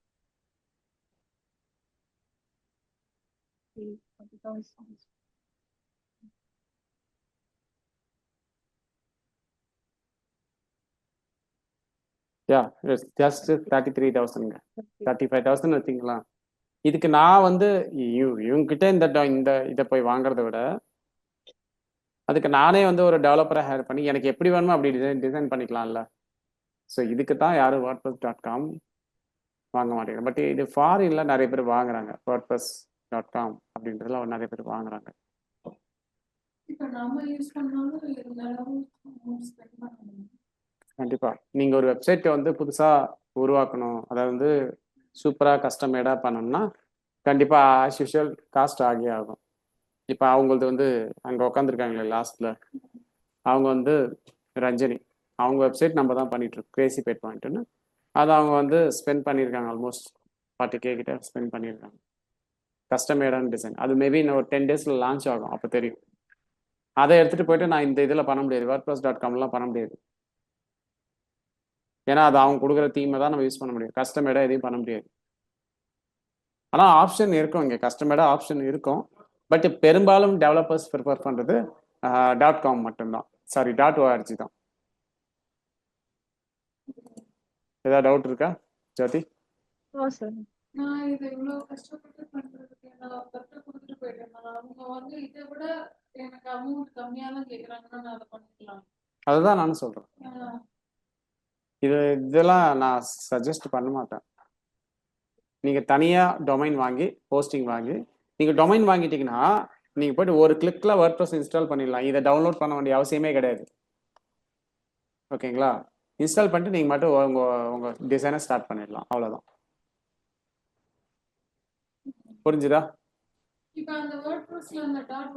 ஜஸ்ட் 33,000ங்க, 35,000 வச்சுங்களா. இதுக்கு நான் வந்து இவங்ககிட்ட இந்த இதை போய் வாங்குறத விட அதுக்கு நானே வந்து ஒரு டெவலப்பரை ஹேர் பண்ணி எனக்கு எப்படி வேணுமோ அப்படி டிசைன் பண்ணிக்கலாம்ல. ஸோ இதுக்கு தான் யாரும் WordPress.com வாங்க மாட்டேங்கிறாங்க. பட் இது ஃபாரின்ல நிறைய பேர் வாங்குறாங்க. WordPress.com அப்படின்றதுல நிறைய பேர் வாங்குறாங்க. இப்ப நம்ம யூஸ் பண்ணாலும் இந்த அளவு ஸ்பெண்ட் பண்ணணும். கண்டிப்பா நீங்க ஒரு வெப்சைட்டை வந்து புதுசா உருவாக்கணும், அதை வந்து சூப்பரா கஸ்டமேடா பண்ணணும்னா கண்டிப்பா ஆஸ் யூஷுவல் காஸ்ட் ஆகியே ஆகும். இப்போ அவங்களது வந்து அங்கே உட்காந்துருக்காங்களே லாஸ்ட்ல, அவங்க வந்து ரஞ்சனி, அவங்க வெப்சைட் நம்ம தான் பண்ணிட்டு இருக்கோம், கிரேசி பெட் பாயிண்ட்னு. அதை அவங்க வந்து ஸ்பெண்ட் பண்ணியிருக்காங்க, ஆல்மோஸ்ட் 40K கிட்ட ஸ்பெண்ட் பண்ணியிருக்காங்க. கஸ்டமேடான டிசைன் அது மேபி இன்னும் ஒரு 10 daysல லான்ச் ஆகும், அப்போ தெரியும். அதை எடுத்துட்டு போயிட்டு நான் இந்த இதில் பண்ண முடியாது, WordPress.comலாம் பண்ண முடியாது. ஏன்னா அது அவங்க கொடுக்குற தீமை தான் நம்ம யூஸ் பண்ண முடியும், கஸ்டமேடாக எதையும் பண்ண முடியாது. ஆனால் ஆப்ஷன் இருக்கும், இங்கே கஸ்டமேடாக ஆப்ஷன் இருக்கும். பட் பெரும்பாலும் டெவலப்பர்ஸ் ப்ரிஃபர் பண்ணுறது .com மட்டும்தான், சாரி .org தான். ஏதாவது டவுட் இருக்கா ஜோதி? ஓ சார். நான் இதை இவ்வளவு கஷ்டப்பட்டு பண்றதுக்கு நான் ஒருத்தர்கிட்ட கொடுத்துட்டு போயிட்டேன். அவங்க வந்து இதை விட எனக்கு அமௌண்ட் கம்மியா தான் கேக்குறாங்கன்னா நான் அதை பண்ணிக்கலாம். அதுதான் நானும் சொல்கிறேன். இதெல்லாம் நான் சஜஸ்ட் பண்ண மாட்டேன். நீங்கள் தனியாக டொமைன் வாங்கி ஹோஸ்டிங் வாங்கி, நீங்கள் டொமைன் வாங்கிட்டீங்கன்னா நீங்கள் போய்ட்டு ஒரு கிளிக்கில் WordPress இன்ஸ்டால் பண்ணிடலாம். இதை டவுன்லோட் பண்ண வேண்டிய அவசியமே கிடையாது. ஓகேங்களா? இன்ஸ்டால் பண்ணிட்டு நீங்கள் மட்டும் உங்கள் டிசைனை ஸ்டார்ட் பண்ணிடலாம், அவ்வளோதான். புரிஞ்சுதா? இப்போ அந்த WordPressல அந்த .org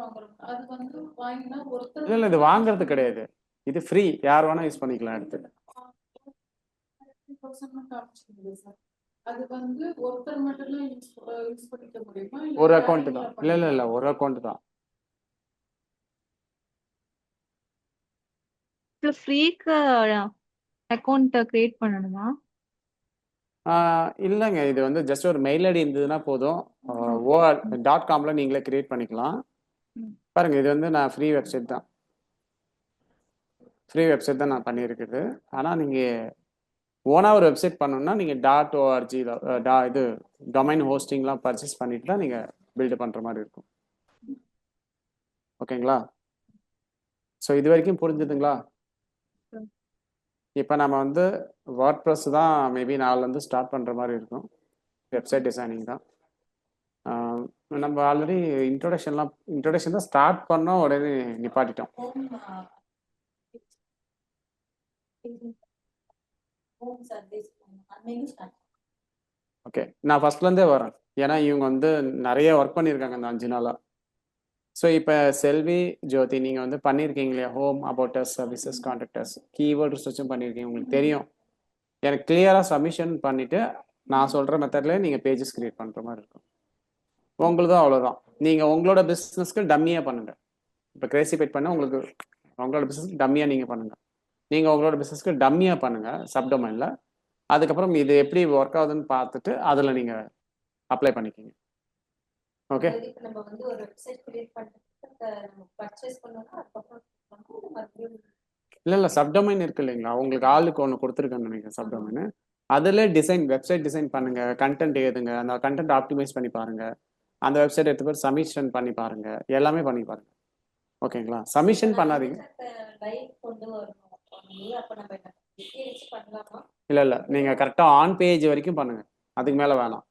வாங்குறோம், அது வந்து வாங்கினா ஒருத்தர் இல்லை இது வாங்குறது கிடையாது, இது ஃப்ரீ, யார் வேணால் யூஸ் பண்ணிக்கலாம் எடுத்து. சார் அது வந்து ஒருத்தர் மட்டும் தான் யூஸ் பண்ணிக்க முடியுமா? ஒரு அக்கௌண்ட் தான். இல்லை ஒரு அக்கௌண்ட் தான். ஃப்ரீக்கு அக்கௌண்ட் கிரியேட் பண்ணணுமா? இல்லைங்க, இது வந்து ஜஸ்ட் ஒரு மெயில் ஐடி இருந்ததுன்னா போதும். .comல நீங்களே கிரியேட் பண்ணிக்கலாம். பாருங்க, இது வந்து நான் ஃப்ரீ வெப்சைட் தான் நான் பண்ணியிருக்குது. ஆனால் நீங்கள் ஓனாக ஒரு வெப்சைட் பண்ணணும்னா நீங்கள் .org இது டொமைன் ஹோஸ்டிங்லாம் பர்ச்சேஸ் பண்ணிட்டு தான் நீங்கள் பில்டு பண்ணுற மாதிரி இருக்கும். ஓகேங்களா? ஸோ இது வரைக்கும் புரிஞ்சுதுங்களா? இப்போ நம்ம வந்து WordPress தான் மேபி நாளிலேருந்து ஸ்டார்ட் பண்ணுற மாதிரி இருக்கும், வெப்சைட் டிசைனிங் தான். நம்ம ஆல்ரெடி இன்ட்ரோடக்ஷன் தான் ஸ்டார்ட் பண்ணோம், உடனே நிப்பாட்டிட்டோம். ஓகே, நான் ஃபர்ஸ்ட்லேருந்தே வரேன், ஏன்னா இவங்க வந்து நிறைய ஒர்க் பண்ணியிருக்காங்க இந்த 5 நாளாக. ஸோ இப்போ செல்வி, ஜோதி நீங்கள் வந்து பண்ணியிருக்கீங்க இல்லையா, home, about us, services, contact us, keyword ரிசர்ச்சும் பண்ணியிருக்கீங்க, உங்களுக்கு தெரியும். எனக்கு கிளியராக சப்மிஷன் பண்ணிவிட்டு நான் சொல்கிற மெத்தட்லேயே நீங்கள் பேஜஸ் கிரியேட் பண்ணுற மாதிரி இருக்கும். உங்களுக்கும் அவ்வளோதான். நீங்கள் உங்களோட பிஸ்னஸ்க்கு டம்மியாக பண்ணுங்கள். இப்போ கிரேசி பெட் பண்ண உங்களுக்கு உங்களோட பிஸ்னஸ்க்கு டம்மியாக நீங்கள் பண்ணுங்கள். நீங்கள் உங்களோட பிஸ்னஸ்க்கு டம்மியாக பண்ணுங்கள் சப்டொமைனில். அதுக்கப்புறம் இது எப்படி ஒர்க் ஆகுதுன்னு பார்த்துட்டு அதில் நீங்கள் அப்ளை பண்ணிக்கிங்க. ஓகே, நம்ம வந்து ஒரு வெப்சைட் கிரியேட் பண்ணிட்டு நம்ம பர்ச்சேஸ் பண்ணோம்னா அதுக்கப்புறம் இல்லை சப்டொமைன் இருக்கு இல்லைங்களா, உங்களுக்கு ஆளுக்கு ஒன்று கொடுத்துருக்கேன்னு நினைக்கிறேன் சப்டொமைனு. அதில் டிசைன், வெப்சைட் டிசைன் பண்ணுங்கள், கண்டென்ட் ஏதுங்க, அந்த கண்டென்ட் ஆப்டிமைஸ் பண்ணி பாருங்கள், அந்த வெப்சைட் எடுத்து போய் சப்மிஷன் பண்ணி பாருங்கள், எல்லாமே பண்ணி பாருங்கள். ஓகேங்களா? சப்மிஷன் பண்ணாதீங்க. இல்லை நீங்கள் கரெக்டாக ஆன் பேஜ் வரைக்கும் பண்ணுங்கள், அதுக்கு மேலே வேணாம்.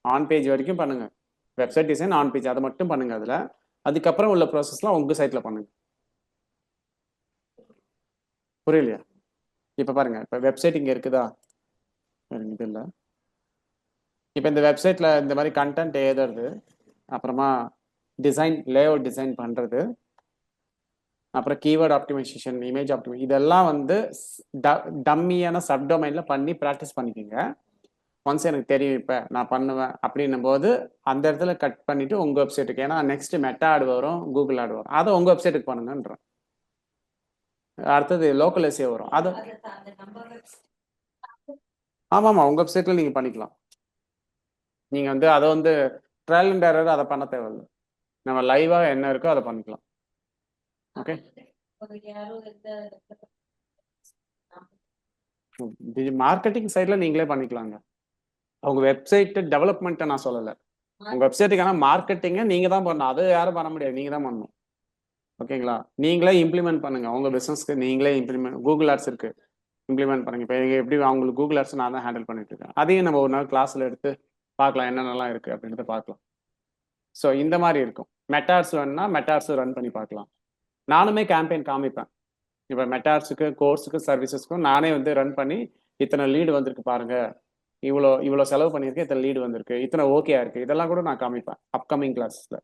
ஆன் பேஜ் வரைக்கும் பண்ணுங்கள், வெப்சைட் டிசைன் ஆன் பேஜ் அதை மட்டும் பண்ணுங்கள். அதில் அதுக்கப்புறம் உள்ள ப்ராசஸ்லாம் உங்கள் சைட்டில் பண்ணுங்கள். புரியலையா? இப்போ பாருங்கள், இப்போ வெப்சைட் இங்கே இருக்குதா, இது இல்லை. இப்போ இந்த வெப்சைட்டில் இந்த மாதிரி கண்டென்ட் எழுதுறது, அப்புறமா டிசைன், லேஅவுட் டிசைன் பண்ணுறது, அப்புறம் கீவேர்ட் ஆப்டிமைசேஷன், இமேஜ் ஆப்டிமைசேஷன், இதெல்லாம் வந்து டம்மியான சப்டொமைனில் பண்ணி ப்ராக்டிஸ் பண்ணிக்கோங்க. ஒன்ஸ் எனக்கு தெரியும் இப்போ நான் பண்ணுவேன் அப்படின்னும் போது அந்த இடத்துல கட் பண்ணிவிட்டு உங்கள் வெப்சைட்டுக்கு, ஏன்னா நெக்ஸ்ட் மெட்டா ஆட் வரும், கூகுள் ஆட் வரும், அதை உங்கள் வெப்சைட்டுக்கு பண்ணுங்கன்றேன். அடுத்தது லோக்கல் எஸ்ஏ வரும், அது ஆமாம் உங்கள் வெப்சைட்டில் நீங்கள் பண்ணிக்கலாம். நீங்கள் வந்து அதை வந்து ட்ரையல் அண்ட் எரர் அதை பண்ண தேவையில்லை, நம்ம லைவாக என்ன இருக்கோ அதை பண்ணிக்கலாம். ஓகே, மார்க்கெட்டிங் சைடில் நீங்களே பண்ணிக்கலாங்க. உங்கள் வெப்சைட்டு டெவலப்மெண்ட்டை நான் சொல்லலை, உங்கள் வெப்சைட்டுக்கான மார்க்கெட்டிங்கை நீங்கள் தான் பண்ணணும், அது யாரும் பண்ண முடியாது, நீங்கள் தான் பண்ணணும். ஓகேங்களா? நீங்களே இம்ப்ளிமெண்ட் பண்ணுங்க உங்க பிசினஸ்க்கு. நீங்களே இம்ப்ளிமெண்ட் கூகுள் ஆட்ஸ் இருக்கு, இம்ப்ளிமெண்ட் பண்ணுங்க. இப்போ எப்படி அவங்களுக்கு கூகுள் ஆட்ஸ் நான் தான் ஹேண்டில் பண்ணிட்டு இருக்கேன். அதையும் நம்ம ஒரு நாள் கிளாஸ்ல எடுத்து பார்க்கலாம், என்னென்னலாம் இருக்கு அப்படின்றத பார்க்கலாம். ஸோ இந்த மாதிரி இருக்கும். மெட்டார்ஸ் வேணும்னா மெட்டார்ஸ் ரன் பண்ணி பார்க்கலாம். நானுமே கேம்பெயின் காமிப்பேன். இப்போ மெட்டார்ஸுக்கு, கோர்ஸுக்கு, சர்வீசஸ்க்கும் நானே வந்து ரன் பண்ணி இத்தனை லீடு வந்திருக்கு பாருங்க, இவ்வளோ செலவு பண்ணியிருக்கேன், இத்தனை லீடு வந்திருக்கு, இத்தனை ஓகேயா இருக்கு, இதெல்லாம் கூட நான் காமிப்பேன் அப்கமிங் கிளாஸஸ்ல.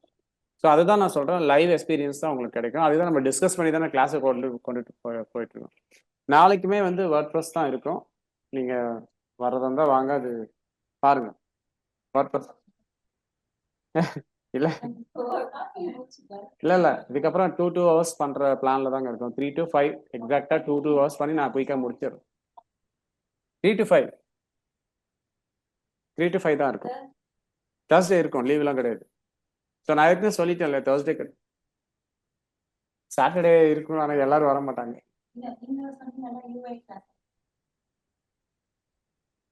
ஸோ அதுதான் நான் சொல்றேன், லைவ் எக்ஸ்பீரியன்ஸ் தான் உங்களுக்கு கிடைக்கும். அதுதான் நம்ம டிஸ்கஸ் பண்ணி தானே கிளாஸை கொண்டுட்டு போயிட்டு இருக்கோம். நாளைக்குமே வந்து வேர்ட்ப்ரெஸ் தான் இருக்கும். நீங்க வர்றதா இருந்தா வாங்க, அது பாருங்க. வேர்ட்ப்ரெஸ் இல்ல இல்ல இதுக்கப்புறம் 2 hours பண்ற பிளான்ல தாங்க இருக்கும். 3 to 5 எக்ஸாக்டா 2 hours பண்ணி நான் குயிக்கா முடிச்சிடுறேன். 3 to 5 3 to 5 தான் இருக்கும். Thursday இருக்கும், லீவ்லாம் கிடையாது. ஸோ நான் ஏற்கனவே சொல்லிட்டேன்ல, Thursday சாட்டர்டே இருக்கும், ஆனால் எல்லாரும் வர மாட்டாங்க.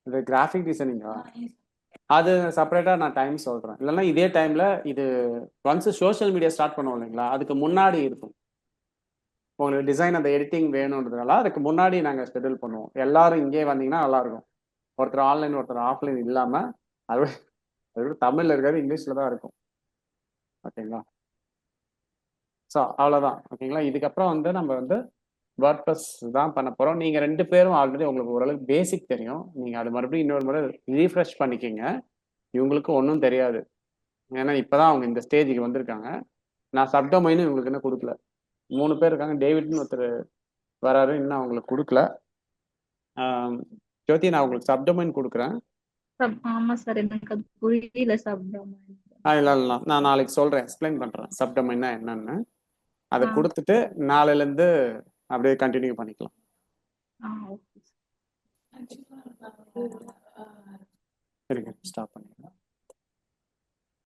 இது கிராஃபிக் டிசைனிங்கா? அது செப்பரேட்டா நான் டைம் சொல்றேன். இல்லைன்னா இதே டைம்ல இது ஒன்ஸ் சோஷியல் மீடியா ஸ்டார்ட் பண்ணுவோம் இல்லைங்களா, அதுக்கு முன்னாடி இருக்கும். உங்களுக்கு டிசைன் அந்த எடிட்டிங் வேணுன்றதுனால அதுக்கு முன்னாடி நாங்கள் ஷெட்யூல் பண்ணுவோம். எல்லாரும் இங்கே வந்தீங்கன்னா நல்லா இருக்கும். ஒருத்தர் ஆன்லைன் ஒருத்தர் ஆஃப்லைன் இல்லாம அது தமிழ்ல இருக்காது, இங்கிலீஷ்ல தான் இருக்கும். ஓகேங்களா? ஸோ அவ்வளோதான். ஓகேங்களா? இதுக்கப்புறம் வந்து நம்ம வந்து வேர்ட்ப்ரெஸ் தான் பண்ண போகிறோம். நீங்கள் 2 பேரும் ஆல்ரெடி உங்களுக்கு ஓரளவுக்கு பேசிக் தெரியும். நீங்கள் அது மறுபடியும் இன்னொரு முறை ரீஃப்ரெஷ் பண்ணிக்கிங்க. இவங்களுக்கு ஒன்றும் தெரியாது, ஏன்னா இப்போ தான் அவங்க இந்த ஸ்டேஜுக்கு வந்திருக்காங்க. நான் சப்டொமைனும் இவங்களுக்கு இன்னும் கொடுக்கல. 3 பேர் இருக்காங்க, டேவிட்னு ஒருத்தர் வராரு, இன்னும் அவங்களுக்கு கொடுக்கல. ஜோதி, நான் உங்களுக்கு சப்டொமைன் கொடுக்குறேன். ஆமா சார், எனக்கு அது புரியல சப்டொமைன். இல்லை நான் நாளைக்கு சொல்கிறேன், எக்ஸ்பிளைன் பண்ணுறேன் சப்டொமைன்னா என்னன்னு. அதை ஆ. கொடுத்துட்டு நாளையிலேருந்து அப்படியே கண்டினியூ பண்ணிக்கலாம். ஓகே. சரிங்க, ஸ்டாப் பண்ணு.